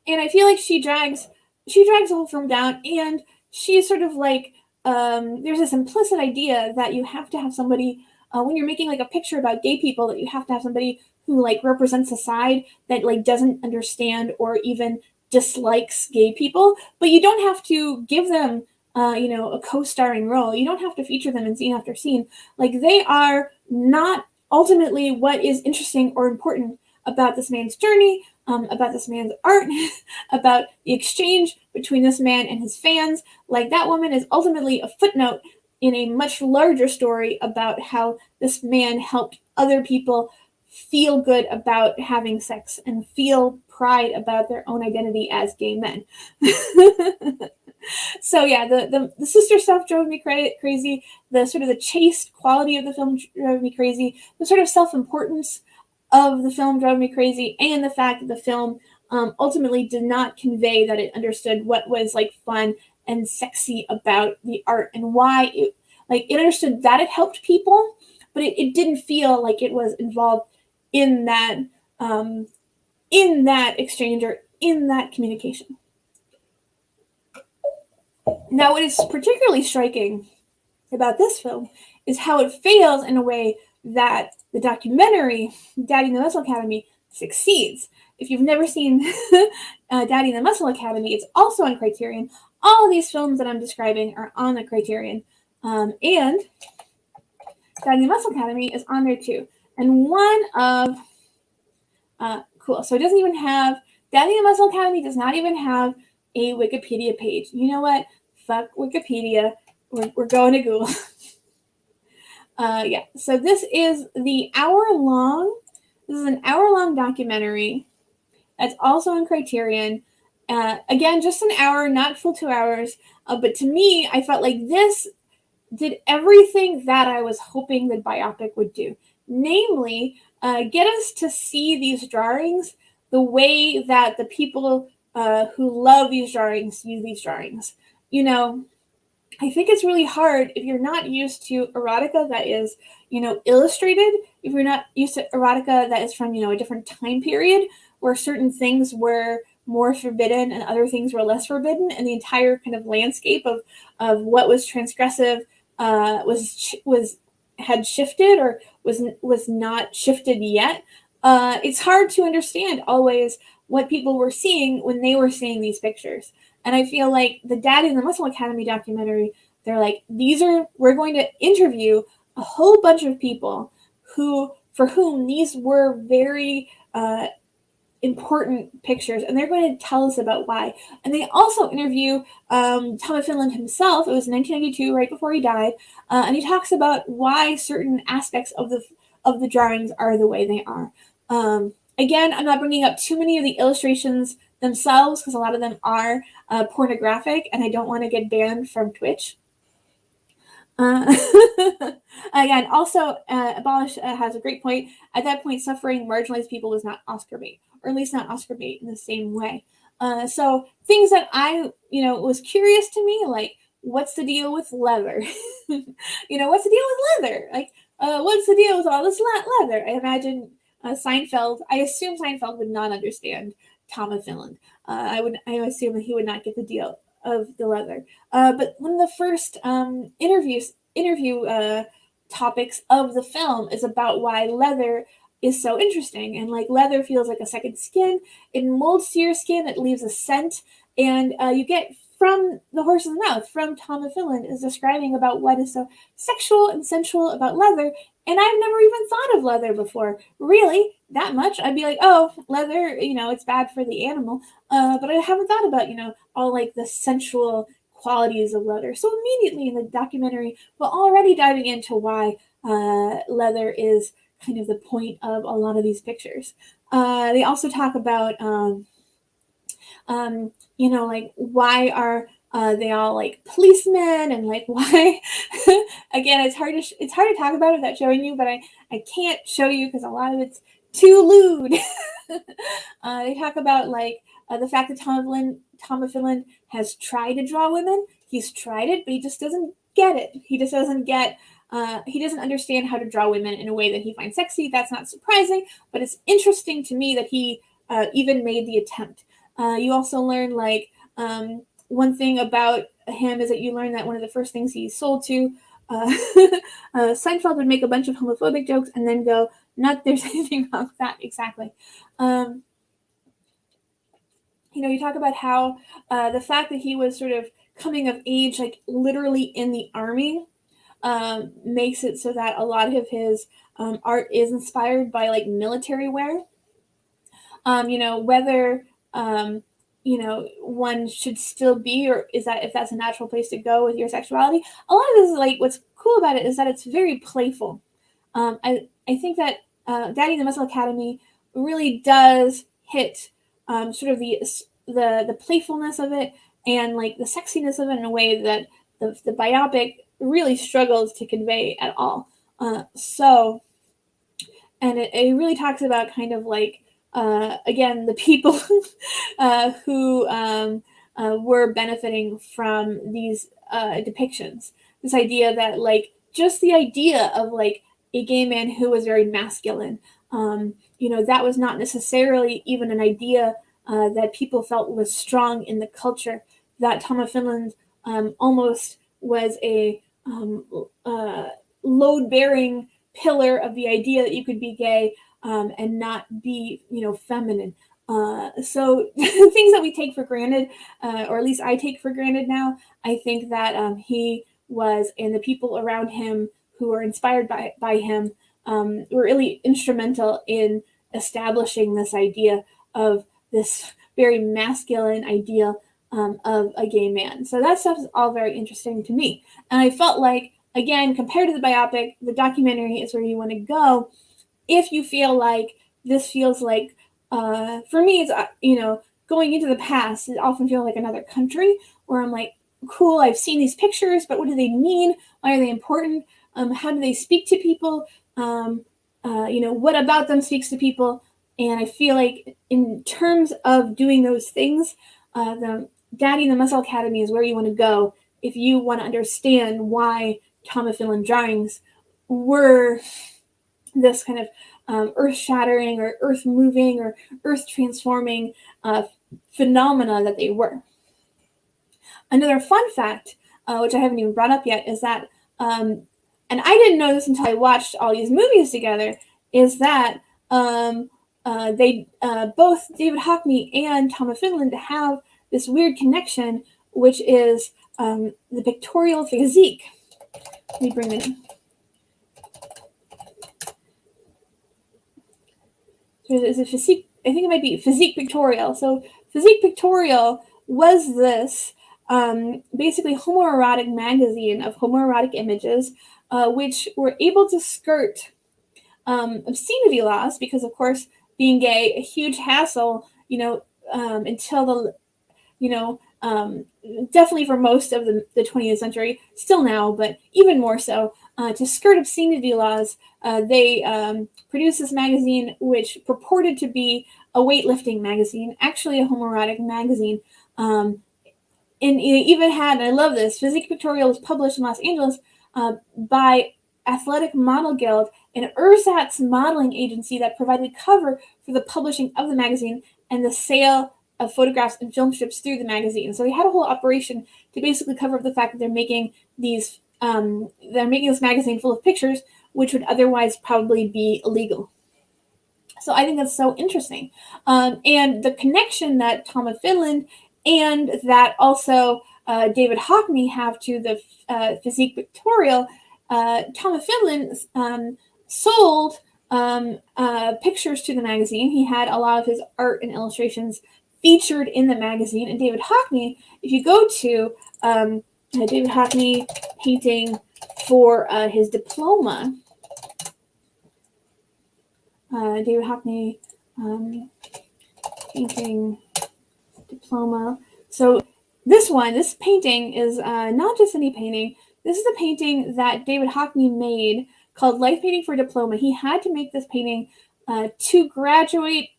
And I feel like she drags the whole film down, and she's sort of like, there's this implicit idea that you have to have somebody, when you're making like a picture about gay people, that you have to have somebody who like represents a side that like doesn't understand or even dislikes gay people, but you don't have to give them a co-starring role. You don't have to feature them in scene after scene. Like, they are not ultimately what is interesting or important about this man's journey, about this man's art, about the exchange between this man and his fans. Like, that woman is ultimately a footnote in a much larger story about how this man helped other people feel good about having sex and feel pride about their own identity as gay men. So yeah, the sister stuff drove me crazy. The sort of the chaste quality of the film drove me crazy. The sort of self-importance of the film drove me crazy, and the fact that the film ultimately did not convey that it understood what was like fun and sexy about the art, and why it understood that it helped people, but it didn't feel like it was involved in that exchange or in that communication. Now, what is particularly striking about this film is how it fails in a way that the documentary Daddy and the Muscle Academy succeeds. If you've never seen Daddy and the Muscle Academy, it's also on Criterion. All of these films that I'm describing are on the Criterion. And Daddy and the Muscle Academy is on there too. And one of... cool. So it doesn't even have... Daddy and the Muscle Academy does not even have a Wikipedia page. You know what? Fuck Wikipedia. We're going to Google. So this is an hour-long documentary that's also on Criterion. Again, just an hour, not full 2 hours. But to me, I felt like this did everything that I was hoping the biopic would do. Namely, get us to see these drawings the way that the people who love these drawings use these drawings. I think it's really hard if you're not used to erotica that is, illustrated, if you're not used to erotica that is from, a different time period where certain things were more forbidden and other things were less forbidden, and the entire kind of landscape of what was transgressive had shifted or was not shifted yet. It's hard to understand always what people were seeing when they were seeing these pictures. And I feel like the Daddy and the Muscle Academy documentary, they're like, we're going to interview a whole bunch of people for whom these were very important pictures, and they're going to tell us about why. And they also interview Tom of Finland himself. It was 1992, right before he died, and he talks about why certain aspects of of the drawings are the way they are. Again, I'm not bringing up too many of the illustrations themselves because a lot of them are pornographic, and I don't want to get banned from Twitch. Again, also, Abolish has a great point. At that point, suffering marginalized people was not Oscar bait, or at least not Oscar bait in the same way. So things that I, was curious to me, like, what's the deal with leather? What's the deal with leather? Like, what's the deal with all this leather? I imagine Seinfeld, I assume Seinfeld would not understand Tom of Finland. I assume that he would not get the deal of the leather. But one of the first interview topics of the film is about why leather is so interesting. And like leather feels like a second skin. It molds to your skin. It leaves a scent. And you get from the horse's mouth, from Tom of Finland, is describing about what is so sexual and sensual about leather. And I've never even thought of leather before. Really, that much? I'd be like, oh, leather, it's bad for the animal. But I haven't thought about, all like the sensual qualities of leather. So immediately in the documentary, we're already diving into why leather is kind of the point of a lot of these pictures. They also talk about, like why are they all like policemen, and like why again, it's hard to talk about it without showing you, but I can't show you because a lot of it's too lewd. They talk about like the fact that Tom of Finland has tried to draw women. He's tried it, but he just doesn't get it. He just doesn't get he doesn't understand how to draw women in a way that he finds sexy. That's not surprising, but it's interesting to me that he even made the attempt. You also learn like one thing about him is that you learn that one of the first things he sold to, Seinfeld would make a bunch of homophobic jokes and then go, not there's anything wrong with that, exactly. You talk about how the fact that he was sort of coming of age, like literally in the army, makes it so that a lot of his art is inspired by like military wear. Whether one should still be, or is that if that's a natural place to go with your sexuality. A lot of this is like what's cool about it is that it's very playful. I think that Daddy and the Muscle Academy really does hit sort of the playfulness of it and like the sexiness of it in a way that the biopic really struggles to convey at all. And it really talks about kind of like again, the people who were benefiting from these depictions. This idea that like just the idea of like a gay man who was very masculine, that was not necessarily even an idea that people felt was strong in the culture. That Tom of Finland almost was a load-bearing pillar of the idea that you could be gay and not be, feminine. So things that we take for granted, or at least I take for granted now, I think that he was, and the people around him who were inspired by him were really instrumental in establishing this idea of this very masculine ideal of a gay man. So that stuff is all very interesting to me. And I felt like, again, compared to the biopic, the documentary is where you want to go if you feel like this feels like, for me, it's, going into the past, it often feels like another country where I'm like, cool, I've seen these pictures, but what do they mean? Why are they important? How do they speak to people? What about them speaks to people? And I feel like in terms of doing those things, the Daddy and the Muscle Academy is where you want to go if you want to understand why Tom of Finland drawings were this kind of earth-shattering or earth-moving or earth-transforming phenomena that they were. Another fun fact, which I haven't even brought up yet, is that, and I didn't know this until I watched all these movies together, is that they both David Hockney and Tom of Finland have this weird connection, which is the pictorial physique. Let me bring it in. So is it physique? I think it might be physique pictorial. So physique pictorial was this basically homoerotic magazine of homoerotic images, which were able to skirt obscenity laws because, of course, being gay, a huge hassle, until the, you know, definitely for most of the 20th century, still now, but even more so, to skirt obscenity laws, they produced this magazine which purported to be a weightlifting magazine, actually a homoerotic magazine. And it even had, and I love this, Physique Pictorial was published in Los Angeles by Athletic Model Guild, an ersatz modeling agency that provided cover for the publishing of the magazine and the sale of photographs and film strips through the magazine. So they had a whole operation to basically cover up the fact that they're making this magazine full of pictures, which would otherwise probably be illegal. So I think that's so interesting. And the connection that Tom of Finland and that also David Hockney have to the Physique Pictorial, Tom of Finland sold pictures to the magazine. He had a lot of his art and illustrations featured in the magazine. And David Hockney, if you go to David Hockney painting for his diploma, David Hockney painting diploma. So this painting is not just any painting. This is a painting that David Hockney made called Life Painting for Diploma. He had to make this painting to graduate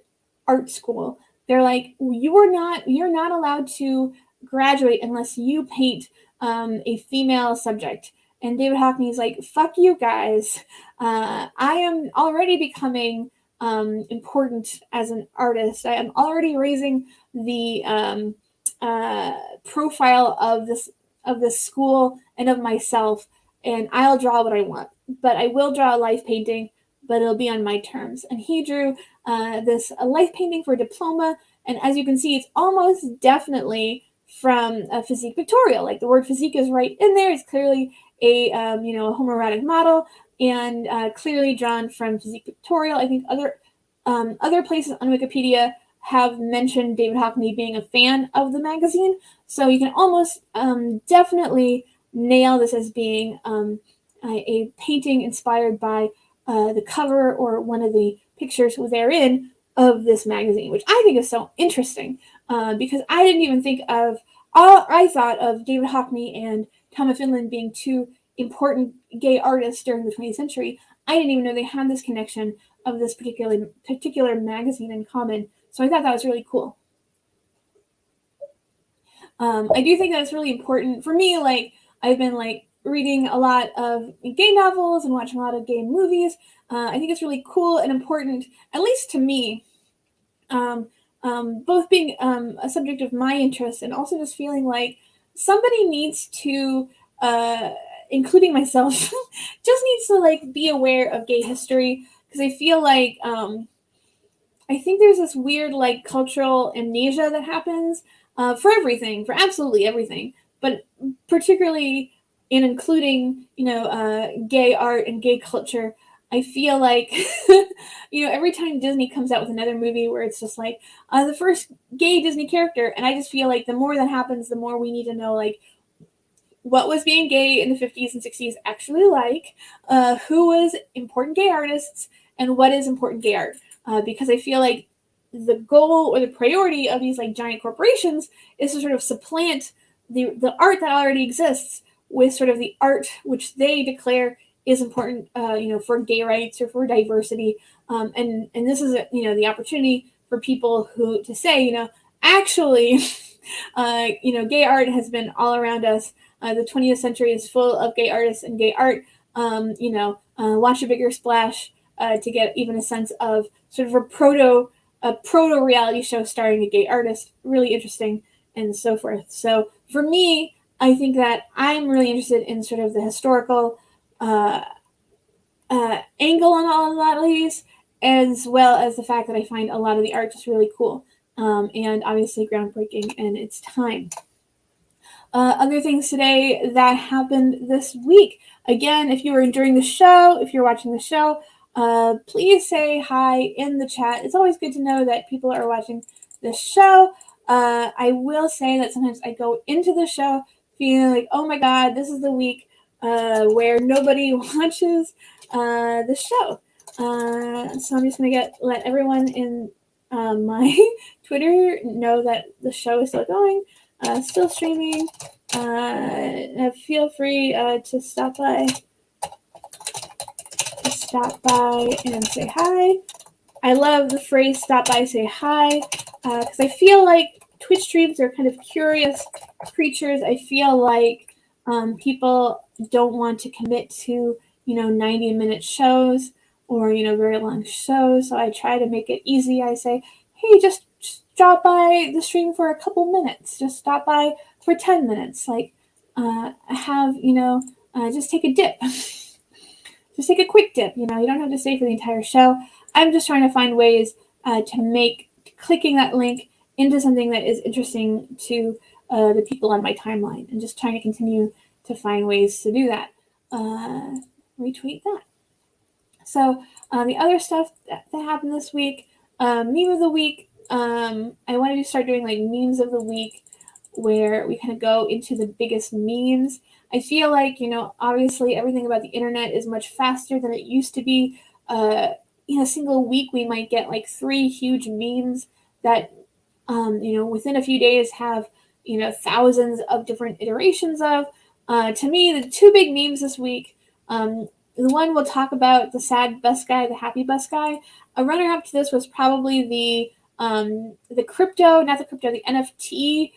art school. They're like, you're not allowed to graduate unless you paint a female subject. And David Hockney's like, fuck you guys. I am already becoming important as an artist. I am already raising the profile of this school and of myself, and I'll draw what I want. But I will draw a life painting, but it'll be on my terms. And he drew this a life painting for diploma, and as you can see, it's almost definitely from a Physique Pictorial. Like the word physique is right in there. It's clearly a homoerotic model, and clearly drawn from Physique Pictorial. I think other places on Wikipedia have mentioned David Hockney being a fan of the magazine, so you can almost definitely nail this as being a painting inspired by the cover or one of the pictures therein of this magazine, which I think is so interesting because I didn't even think of. I thought of David Hockney and Tom of Finland being two important gay artists during the 20th century. I didn't even know they had this connection of this particular magazine in common. So I thought that was really cool. I do think that's really important for me. Like I've been reading a lot of gay novels and watching a lot of gay movies. I think it's really cool and important, at least to me, both being a subject of my interest and also just feeling like somebody needs to, including myself, just needs to be aware of gay history, because I feel like I think there's this weird cultural amnesia that happens for everything, for absolutely everything, but particularly in including gay art and gay culture. I feel like every time Disney comes out with another movie where it's just the first gay Disney character, and I just feel like the more that happens, the more we need to know what was being gay in the 50s and 60s actually who was important gay artists, and what is important gay art. Because I feel like the goal or the priority of these giant corporations is to sort of supplant the art that already exists with sort of the art which they declare is important, for gay rights or for diversity. And this is the opportunity for people who to say, actually, gay art has been all around us. The 20th century is full of gay artists and gay art. Watch A Bigger Splash to get even a sense of sort of a proto reality show starring a gay artist. Really interesting, and so forth. So for me, I think that I'm really interested in sort of the historical angle on all of that, ladies, as well as the fact that I find a lot of the art just really cool and obviously groundbreaking in its time. Other things today that happened this week. Again, if you were enjoying the show, if you're watching the show, please say hi in the chat. It's always good to know that people are watching the show. I will say that sometimes I go into the show feeling like, oh my God, this is the week where nobody watches the show. So I'm just gonna let everyone in my Twitter know that the show is still going, still streaming. Feel free to stop by and say hi. I love the phrase "stop by, say hi," because I feel like Twitch streams are kind of curious creatures. I feel like people don't want to commit to 90-minute shows or very long shows, so I try to make it easy. I say, hey, just drop by the stream for a couple minutes. Just stop by for 10 minutes. Like just take a dip. Just take a quick dip. You don't have to stay for the entire show. I'm just trying to find ways to make clicking that link into something that is interesting to the people on my timeline, and just trying to continue to find ways to do that. Retweet that. So the other stuff that happened this week, meme of the week. I wanted to start doing like memes of the week, where we kind of go into the biggest memes. I feel like, obviously everything about the internet is much faster than it used to be. In a single week, we might get like 3 huge memes that, within a few days have, thousands of different iterations of. To me, the 2 big memes this week, the one we'll talk about, the sad bus guy, the happy bus guy. A runner-up to this was probably the NFT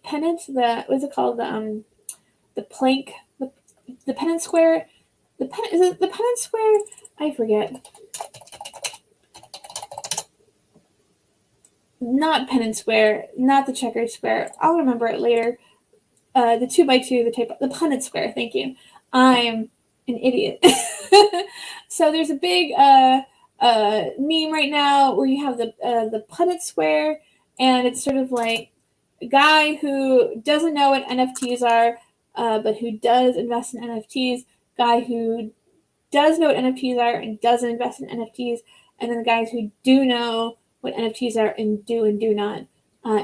pennant, what's it called? The plank, the pennant square. Is it the pennant square? I forget. Not pennant square, not the checkered square. I'll remember it later. The 2x2, the pennant square. Thank you. I'm an idiot. So there's a big meme right now where you have the Punnett Square, and it's sort of like a guy who doesn't know what NFTs are, but who does invest in NFTs, guy who does know what NFTs are and doesn't invest in NFTs, and then the guys who do know what NFTs are and do not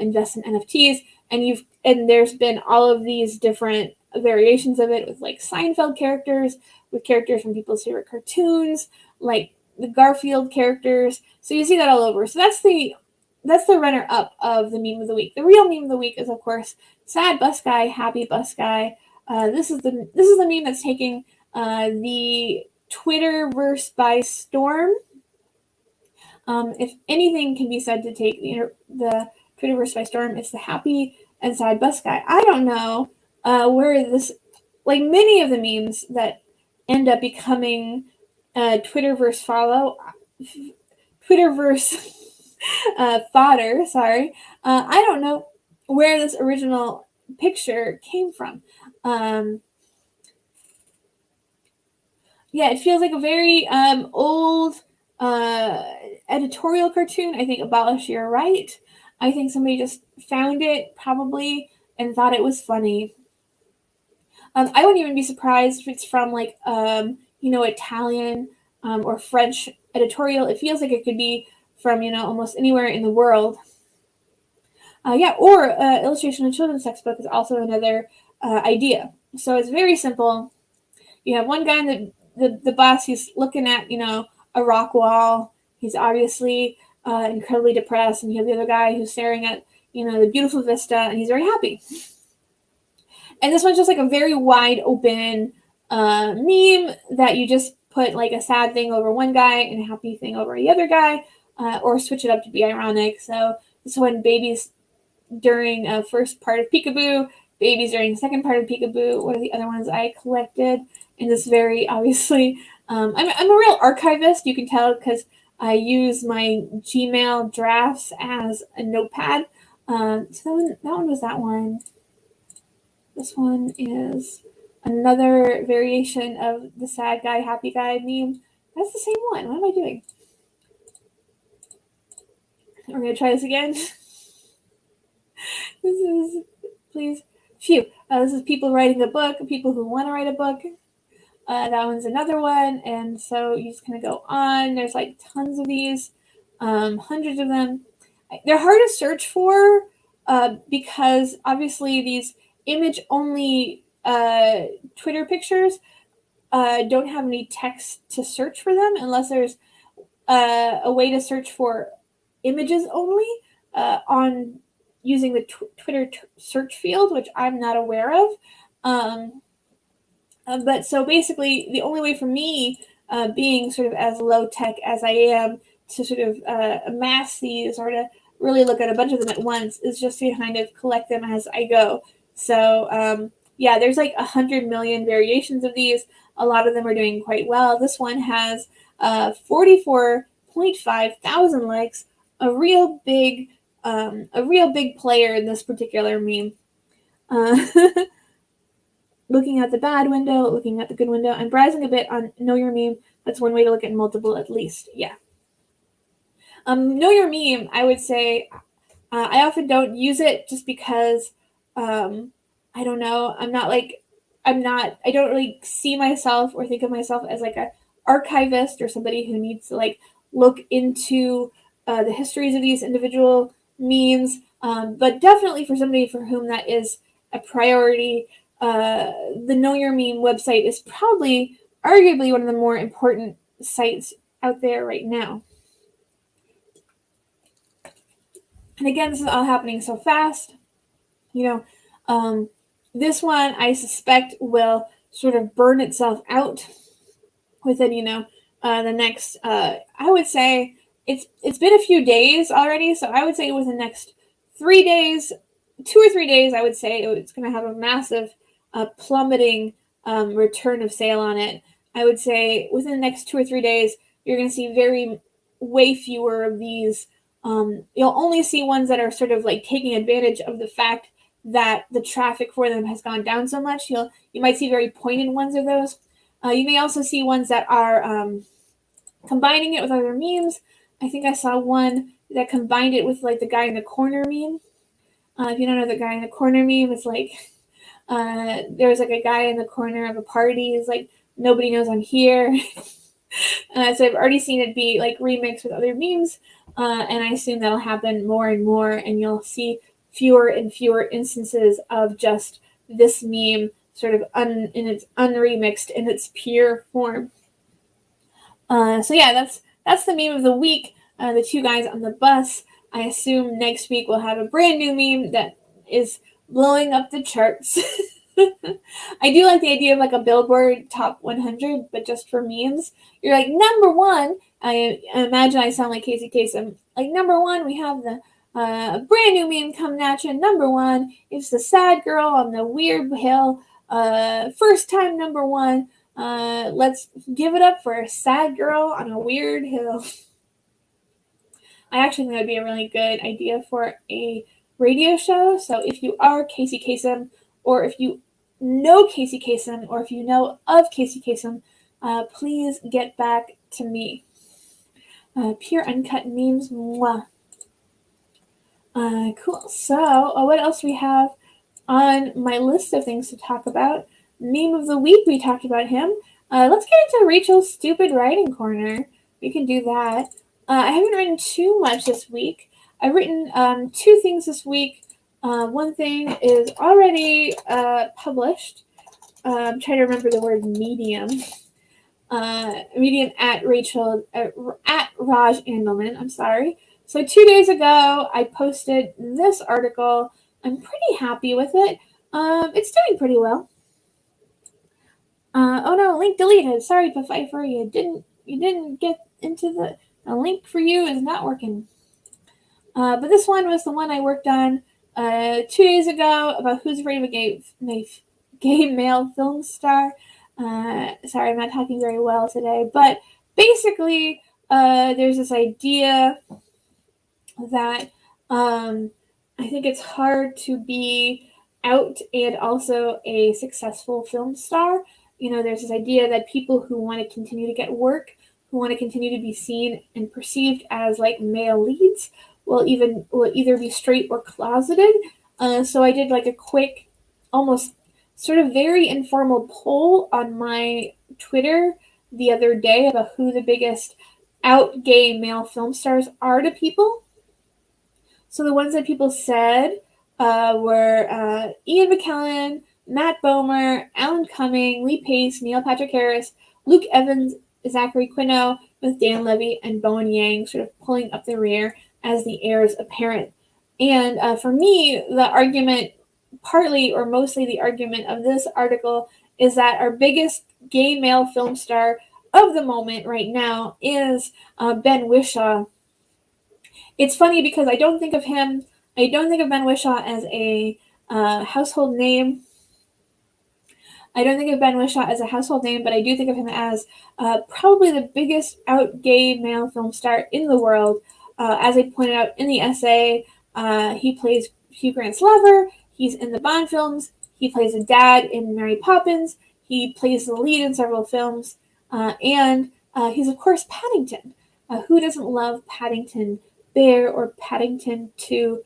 invest in NFTs. And there's been all of these different variations of it, with like Seinfeld characters, with characters from people's favorite cartoons, like the Garfield characters. So you see that all over. So that's the runner up of the meme of the week. The real meme of the week is, of course, sad bus guy, happy bus guy. This is the meme that's taking the Twitterverse by storm. If anything can be said to take the Twitterverse by storm, it's the happy and sad bus guy. I don't know where this, like many of the memes that end up becoming Twitterverse fodder. Sorry, I don't know where this original picture came from. Yeah, it feels like a very old editorial cartoon. I think Abolish Your Right. I think somebody just found it probably and thought it was funny. I wouldn't even be surprised if it's from like Italian or French editorial. It feels like it could be from almost anywhere in the world. Or illustration in a children's textbook is also another idea. So it's very simple. You have one guy in the bus. He's looking at a rock wall. He's obviously incredibly depressed, and you have the other guy who's staring at the beautiful vista, and he's very happy. And this one's just like a very wide open meme that you just put like a sad thing over one guy and a happy thing over the other guy, or switch it up to be ironic. So this one, babies during first part of Peekaboo, babies during the second part of Peekaboo. What are the other ones I collected? And this very obviously, I'm a real archivist. You can tell because I use my Gmail drafts as a notepad. So that one was that one. This one is another variation of the sad guy, happy guy meme. That's the same one. What am I doing? We're going to try this again. This is, please, phew. This is people writing a book, people who want to write a book. That one's another one. And so you just kind of go on. There's like tons of these, hundreds of them. They're hard to search for because obviously these image-only Twitter pictures don't have any text to search for them unless there's a way to search for images only on using the Twitter search field, which I'm not aware of. But so basically, the only way for me, being sort of as low tech as I am, to sort of amass these or to really look at a bunch of them at once is just to kind of collect them as I go. So yeah, there's like 100 million variations of these. A lot of them are doing quite well. This one has 44.5 thousand likes. A real big player in this particular meme. Looking at the bad window, looking at the good window. I'm browsing a bit on Know Your Meme. That's one way to look at multiple at least. Yeah. Know Your Meme, I would say, I often don't use it just because, I don't know, I don't really see myself or think of myself as like a archivist or somebody who needs to like look into the histories of these individual memes. But definitely for somebody for whom that is a priority, the Know Your Meme website is probably arguably one of the more important sites out there right now. And again, this is all happening so fast. This one I suspect will sort of burn itself out within, the next, I would say it's been a few days already. So I would say within the next 3 days, 2 or 3 days, I would say it's going to have a massive plummeting return of sale on it. I would say within the next 2 or 3 days, you're going to see way fewer of these. You'll only see ones that are sort of like taking advantage of the fact that the traffic for them has gone down so much. You might see very pointed ones of those. You may also see ones that are combining it with other memes. I think I saw one that combined it with like the guy in the corner meme. If you don't know the guy in the corner meme, it's like there's like a guy in the corner of a party. It's like, nobody knows I'm here. So I've already seen it be like remixed with other memes, and I assume that'll happen more and more, and you'll see fewer and fewer instances of just this meme sort of in its unremixed, in its pure form. So yeah, that's the meme of the week. The two guys on the bus. I assume next week we'll have a brand new meme that is blowing up the charts. I do like the idea of like a Billboard Top 100, but just for memes. You're like, number one. I imagine I sound like Casey Kasem. Like, number one, we have the brand new meme coming at you. Number one, it's the sad girl on the weird hill. First time number one. Let's give it up for a sad girl on a weird hill. I actually think that would be a really good idea for a radio show. So if you are Casey Kasem, or if you know Casey Kasem, or if you know of Casey Kasem, please get back to me. Pure uncut memes. Mwah. Cool. So what else do we have on my list of things to talk about? Meme of the week, we talked about him. Let's get into Rachel's stupid writing corner. We can do that. I haven't written too much this week. I've written 2 things this week. One thing is already published. I'm trying to remember the word medium. Medium at Rachel, at Raj Andelman. I'm sorry. So 2 days ago, I posted this article. I'm pretty happy with it. It's doing pretty well. Oh no, link deleted. Sorry, Pfeiffer, you didn't get into the link for you is not working. But this one was the one I worked on 2 days ago about Who's Afraid of a Gay Male Film Star. Sorry, I'm not talking very well today, but basically, there's this idea that I think it's hard to be out and also a successful film star. There's this idea that people who want to continue to get work, who want to continue to be seen and perceived as like male leads, will either be straight or closeted. So I did like a quick, almost sort of very informal poll on my Twitter the other day about who the biggest out gay male film stars are to people. So the ones that people said were Ian McKellen, Matt Bomer, Alan Cumming, Lee Pace, Neil Patrick Harris, Luke Evans, Zachary Quino, with Dan Levy and Bowen Yang sort of pulling up the rear as the heirs apparent. And for me, the argument, partly or mostly the argument of this article, is that our biggest gay male film star of the moment right now is Ben Whishaw. It's funny because I don't think of Ben Whishaw as a household name. I don't think of Ben Whishaw as a household name, but I do think of him as probably the biggest out gay male film star in the world. As I pointed out in the essay, he plays Hugh Grant's lover. He's in the Bond films. He plays a dad in Mary Poppins. He plays the lead in several films. And he's, of course, Paddington. Who doesn't love Paddington Bear or Paddington 2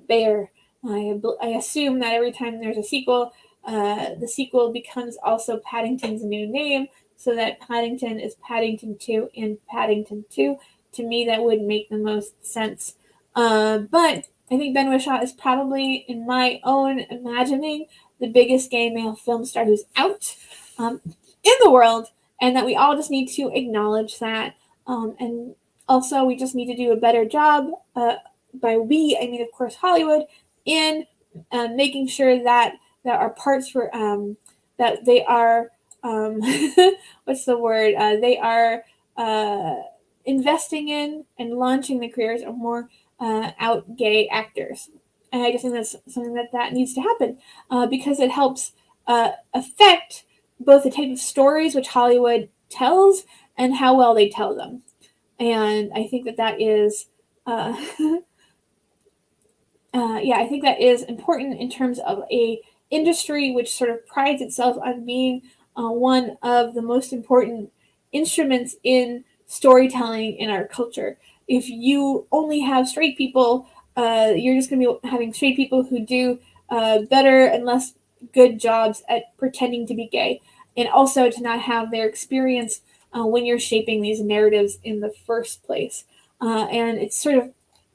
Bear? I assume that every time there's a sequel, the sequel becomes also Paddington's new name, so that Paddington is Paddington 2 and Paddington 2. To me, that would make the most sense. But I think Ben Whishaw is probably, in my own imagining, the biggest gay male film star who's out in the world, and that we all just need to acknowledge that. And also, we just need to do a better job, by we, I mean, of course, Hollywood, in making sure that our parts for, that they are, what's the word? They are investing in and launching the careers of more out gay actors. And I just think that's something that needs to happen because it helps affect both the type of stories which Hollywood tells and how well they tell them. And I think that is, I think that is important in terms of a industry which sort of prides itself on being one of the most important instruments in storytelling in our culture. If you only have straight people, you're just going to be having straight people who do better and less good jobs at pretending to be gay, and also to not have their experience when you're shaping these narratives in the first place. And it's sort of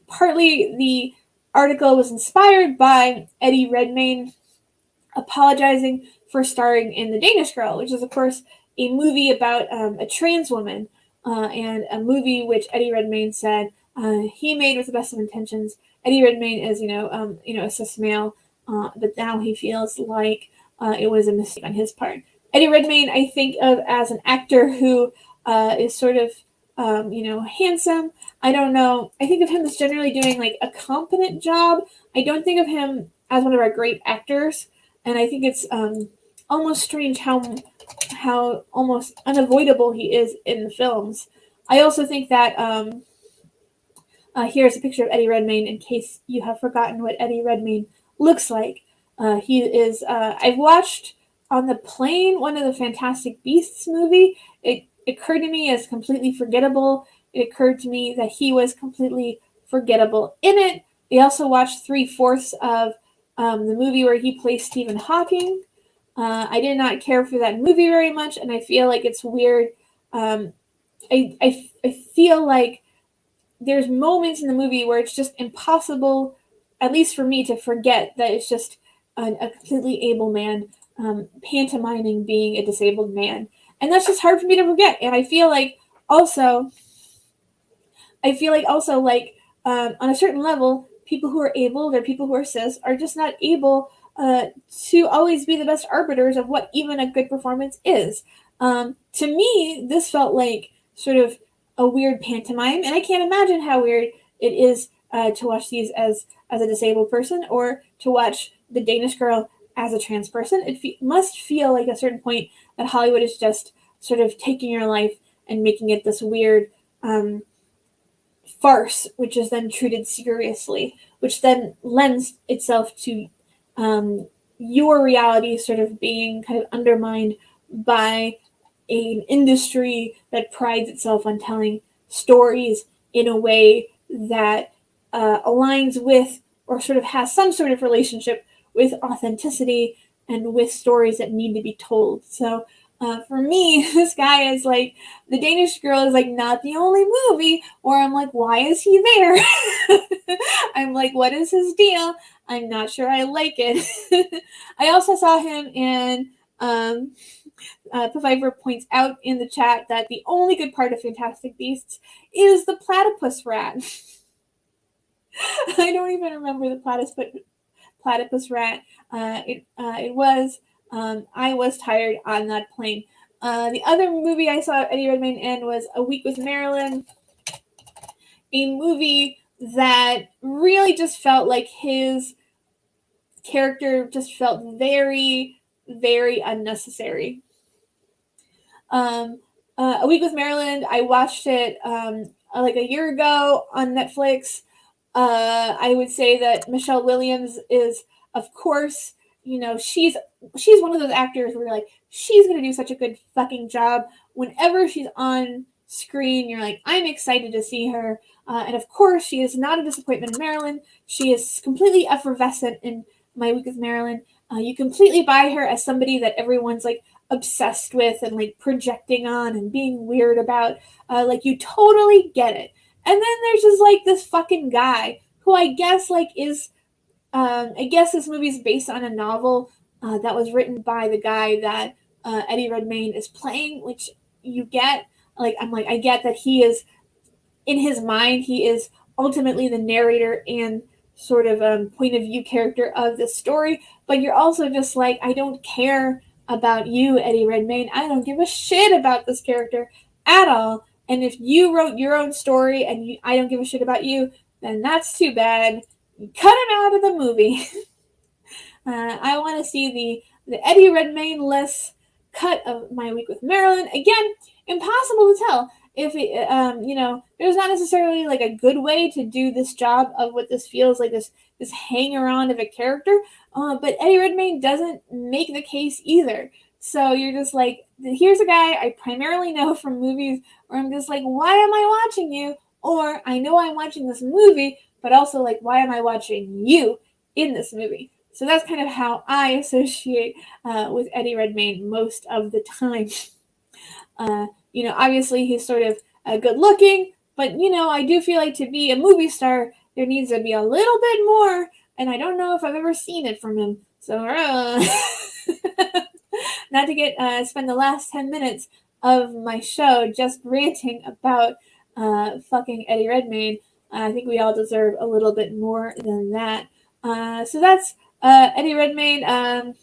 partly the article was inspired by Eddie Redmayne apologizing for starring in The Danish Girl, which is, of course, a movie about a trans woman, and a movie which Eddie Redmayne said he made with the best of intentions. Eddie Redmayne is, a cis male, but now he feels like it was a mistake on his part. Eddie Redmayne, I think of as an actor who is sort of, handsome. I don't know. I think of him as generally doing like a competent job. I don't think of him as one of our great actors. And I think it's almost strange how almost unavoidable he is in the films. I also think that here's a picture of Eddie Redmayne in case you have forgotten what Eddie Redmayne looks like. He is, I've watched on the plane one of the Fantastic Beasts movie. It occurred to me as completely forgettable. It occurred to me that he was completely forgettable in it. We also watched 3/4 of the movie where he plays Stephen Hawking. I did not care for that movie very much, and I feel like it's weird. I feel like there's moments in the movie where it's just impossible, at least for me, to forget that it's just a completely able man pantomiming being a disabled man. And that's just hard for me to forget. And I feel like also like on a certain level, people who are able or people who are cis are just not able to always be the best arbiters of what even a good performance is. To me, this felt like sort of a weird pantomime, and I can't imagine how weird it is to watch these as a disabled person or to watch The Danish Girl as a trans person. It must feel like at a certain point that Hollywood is just sort of taking your life and making it this weird farce, which is then treated seriously, which then lends itself to your reality sort of being kind of undermined by an industry that prides itself on telling stories in a way that aligns with or sort of has some sort of relationship with authenticity and with stories that need to be told. So for me, this guy is like, The Danish Girl is like not the only movie where I'm like, why is he there? I'm like, what is his deal? I'm not sure I like it. I also saw him in Pfeiffer points out in the chat that the only good part of Fantastic Beasts is the platypus rat. I don't even remember the platypus rat. It was I was tired on that plane. The other movie I saw Eddie Redmayne in was A Week with Marilyn, a movie that really just felt like his character just felt very, very unnecessary. A Week with Marilyn, I watched it like a year ago on Netflix. I would say that Michelle Williams is, of course, she's one of those actors where you're like, she's gonna do such a good fucking job. Whenever she's on screen, you're like, I'm excited to see her. And of course, she is not a disappointment in Marilyn. She is completely effervescent in My Week with Marilyn. You completely buy her as somebody that everyone's like obsessed with and like projecting on and being weird about. Like you totally get it. And then there's just like this fucking guy who I guess like is I guess this movie's based on a novel that was written by the guy that Eddie Redmayne is playing, which you get. Like I'm like, I get that he is, in his mind, he is ultimately the narrator and sort of point of view character of the story, but you're also just like, I don't care about you, Eddie Redmayne. I don't give a shit about this character at all. And if you wrote your own story and I don't give a shit about you, then that's too bad. Cut him out of the movie. I want to see the Eddie Redmayne-less cut of My Week with Marilyn. Again, impossible to tell if it, there's not necessarily like a good way to do this job of what this feels like, this hanger on of a character. But Eddie Redmayne doesn't make the case either. So you're just like, here's a guy I primarily know from movies where I'm just like, why am I watching you? Or I know I'm watching this movie, but also like, why am I watching you in this movie? So that's kind of how I associate with Eddie Redmayne most of the time. Obviously he's sort of good looking, but I do feel like to be a movie star, there needs to be a little bit more, and I don't know if I've ever seen it from him. So, not to spend the last 10 minutes of my show just ranting about fucking Eddie Redmayne. I think we all deserve a little bit more than that. So that's Eddie Redmayne.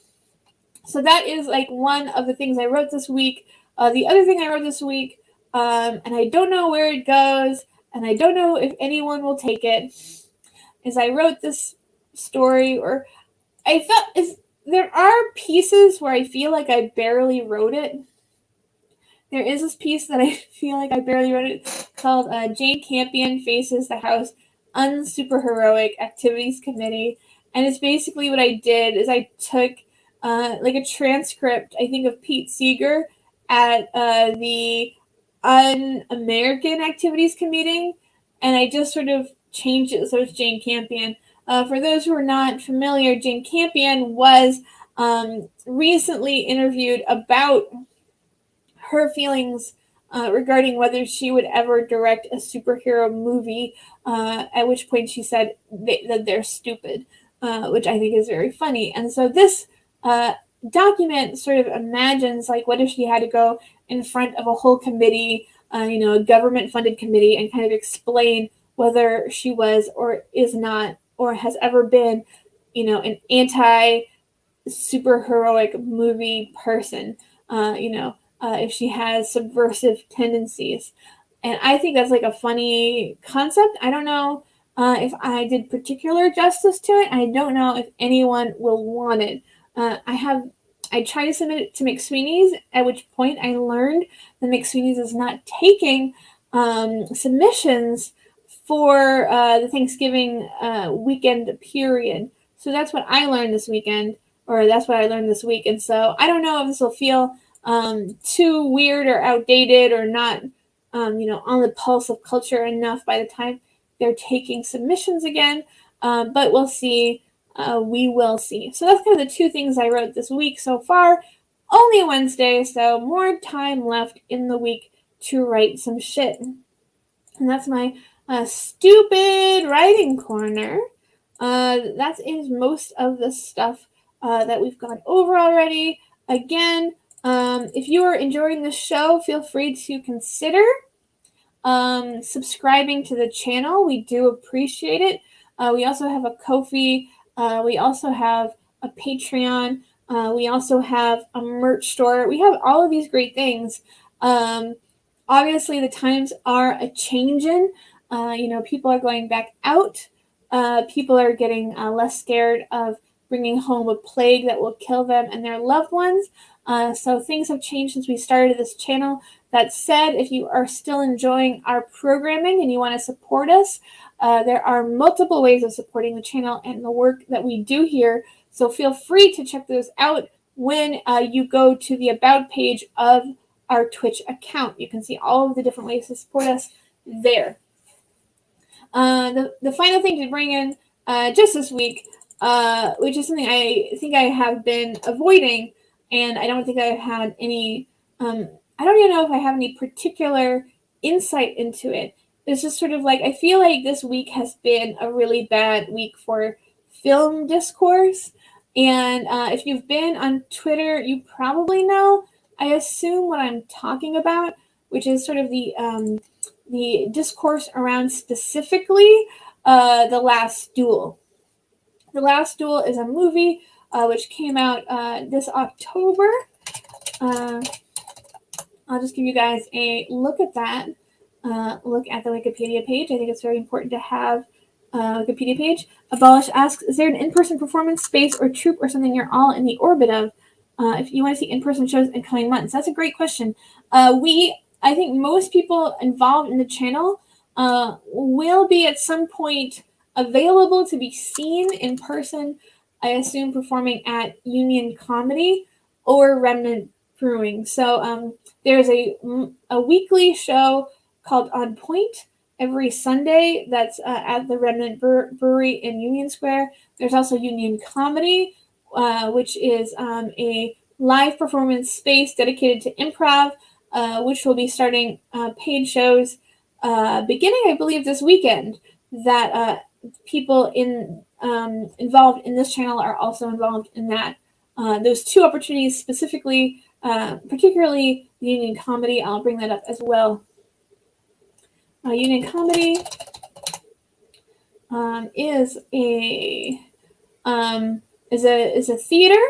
So that is like one of the things I wrote this week. The other thing I wrote this week, and I don't know where it goes, and I don't know if anyone will take it, is I wrote this story, or I felt there are pieces where I feel like I barely wrote it. There is this piece that I feel like I barely wrote it called Jane Campion Faces the House Unsuperheroic Activities Committee. And it's basically what I did is I took like a transcript, I think, of Pete Seeger at the Un-American Activities Committee, and I just sort of changed it so it's Jane Campion. For those who are not familiar, Jane Campion was recently interviewed about her feelings regarding whether she would ever direct a superhero movie, at which point she said that they're stupid, which I think is very funny. And so this document sort of imagines, like, what if she had to go in front of a whole committee, a government-funded committee, and kind of explain whether she was or is not or has ever been, an anti-superheroic movie person, if she has subversive tendencies. And I think that's like a funny concept. I don't know if I did particular justice to it. I don't know if anyone will want it. I tried to submit it to McSweeney's, at which point I learned that McSweeney's is not taking submissions for the Thanksgiving weekend period. So that's what I learned this weekend, or that's what I learned this week. And so I don't know if this will feel too weird or outdated or not, on the pulse of culture enough by the time they're taking submissions again. But we'll see. We will see. So that's kind of the two things I wrote this week so far. Only Wednesday, so more time left in the week to write some shit. And that's my Stupid Writing Corner. That is most of the stuff that we've gone over already. Again, if you are enjoying the show, feel free to consider subscribing to the channel. We do appreciate it. We also have a Ko-fi. We also have a Patreon. We also have a merch store. We have all of these great things. Obviously, the times are a changing. People are going back out. People are getting less scared of bringing home a plague that will kill them and their loved ones. So things have changed since we started this channel. That said, if you are still enjoying our programming and you want to support us, there are multiple ways of supporting the channel and the work that we do here. So feel free to check those out when you go to the About page of our Twitch account. You can see all of the different ways to support us there. The final thing to bring in just this week, which is something I think I have been avoiding, and I don't think I've had any, I don't even know if I have any particular insight into it. It's just sort of like, I feel like this week has been a really bad week for film discourse. And if you've been on Twitter, you probably know, I assume, what I'm talking about, which is sort of the discourse around specifically The Last Duel. The Last Duel is a movie which came out this October. I'll just give you guys a look at that. Look at the Wikipedia page. I think it's very important to have a Wikipedia page. Abolish asks, is there an in-person performance space or troupe or something you're all in the orbit of? If you want to see in-person shows in coming months, that's a great question. I think most people involved in the channel will be at some point available to be seen in person, I assume performing at Union Comedy or Remnant Brewing. So there's a weekly show called On Point every Sunday that's at the Remnant Brewery in Union Square. There's also Union Comedy, which is a live performance space dedicated to improv, which will be starting paid shows beginning, I believe, this weekend, that people involved in this channel are also involved in that. Those two opportunities specifically, particularly Union Comedy, I'll bring that up as well. Union Comedy is a theater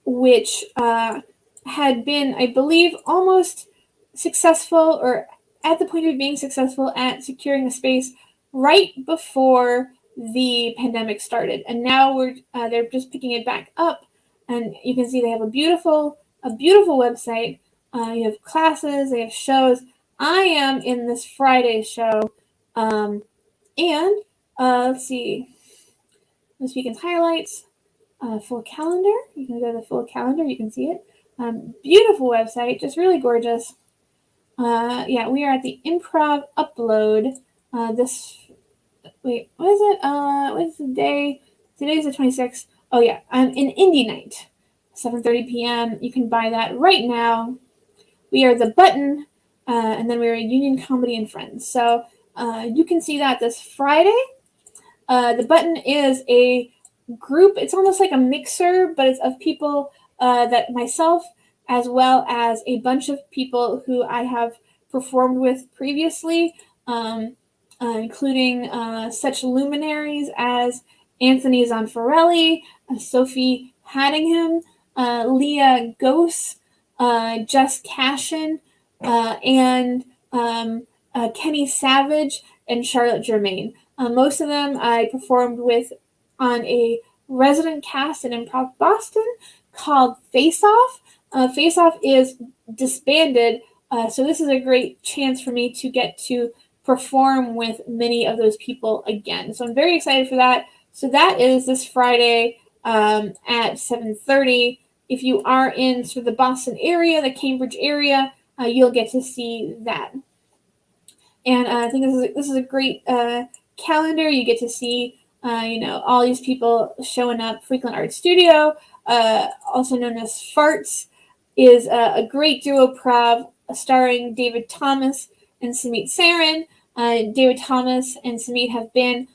which had been, I believe, almost successful, or at the point of being successful at securing a space right before the pandemic started, and now they're just picking it back up. And you can see they have a beautiful website. You have classes, they have shows. I am in this Friday show, and let's see, this weekend's highlights. Full calendar. You can go to the full calendar. You can see it. Beautiful website, just really gorgeous. Yeah, we are at the Improv Upload. What is it? What is the day? Today's the 26th. Oh yeah, I'm in Indie Night, 7:30 p.m. You can buy that right now. We are the Button, and then we're Union Comedy and Friends. So you can see that this Friday. The Button is a group. It's almost like a mixer, but it's of people that myself, as well as a bunch of people who I have performed with previously, including such luminaries as Anthony Zanfarelli, Sophie Haddingham, Leah Gose, Jess Cashin, and Kenny Savage and Charlotte Germain. Most of them I performed with on a resident cast in Improv Boston called Face Off. Face Off is disbanded, so this is a great chance for me to get to perform with many of those people again. So I'm very excited for that. So that is this Friday at 7:30. If you are in sort of the Boston area, the Cambridge area, you'll get to see that. And I think this is a great calendar. You get to see all these people showing up. Frequent Art Studio, also known as Farts, is a great duo prov starring David Thomas and Samit Sarin. David Thomas and Samit have been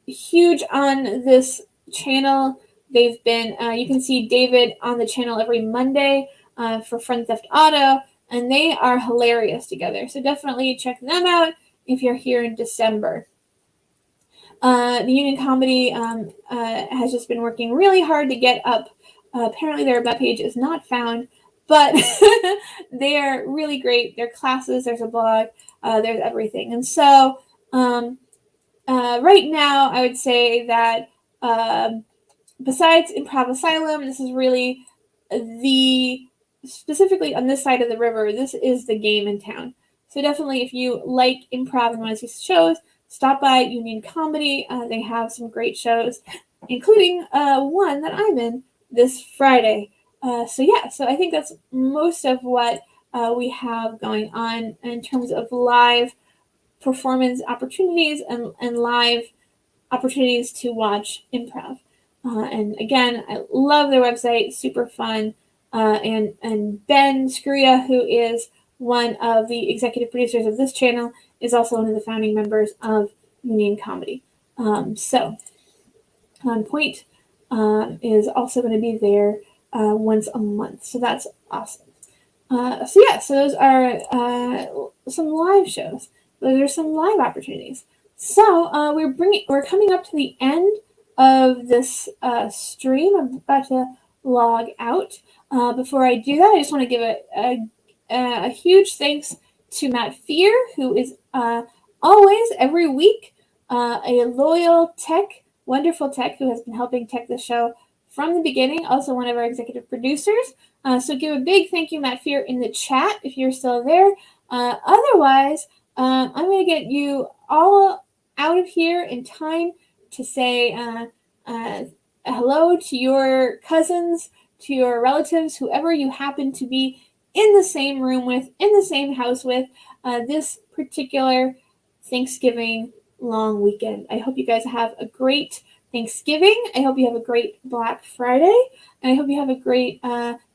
huge on this channel. They've been, you can see David on the channel every Monday for Friend Theft Auto, and they are hilarious together. So definitely check them out if you're here in December. The Union Comedy has just been working really hard to get up. Apparently their web page is not found, but they are really great. Their classes, there's a blog, there's everything. And so right now, I would say that besides Improv Asylum, this is really specifically on this side of the river, this is the game in town. So definitely if you like improv and want to see shows, stop by Union Comedy. They have some great shows, including one that I'm in this Friday. So I think that's most of what we have going on in terms of live performance opportunities and live opportunities to watch improv. And again, I love their website, super fun. And Ben Scria, who is one of the executive producers of this channel, is also one of the founding members of Union Comedy. So On Point is also going to be there once a month. So that's awesome. So those are some live shows. Those are some live opportunities. So we're coming up to the end of this stream. I'm about to log out. Before I do that, I just want to give a huge thanks to Matt Fear, who is always, every week, a loyal wonderful tech who has been helping tech the show from the beginning, also one of our executive producers. So give a big thank you, Matt Fear, in the chat if you're still there. Otherwise, I'm going to get you all out of here in time to say hello to your cousins, to your relatives, whoever you happen to be in the same room with, in the same house with, this particular Thanksgiving long weekend. I hope you guys have a great Thanksgiving. I hope you have a great Black Friday, and I hope you have a great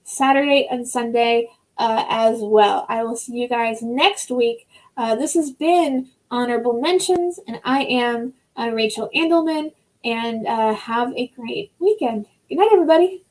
Saturday and Sunday as well. I will see you guys next week. This has been Honorable Mentions, and I am Rachel Andelman, and have a great weekend. Good night, everybody.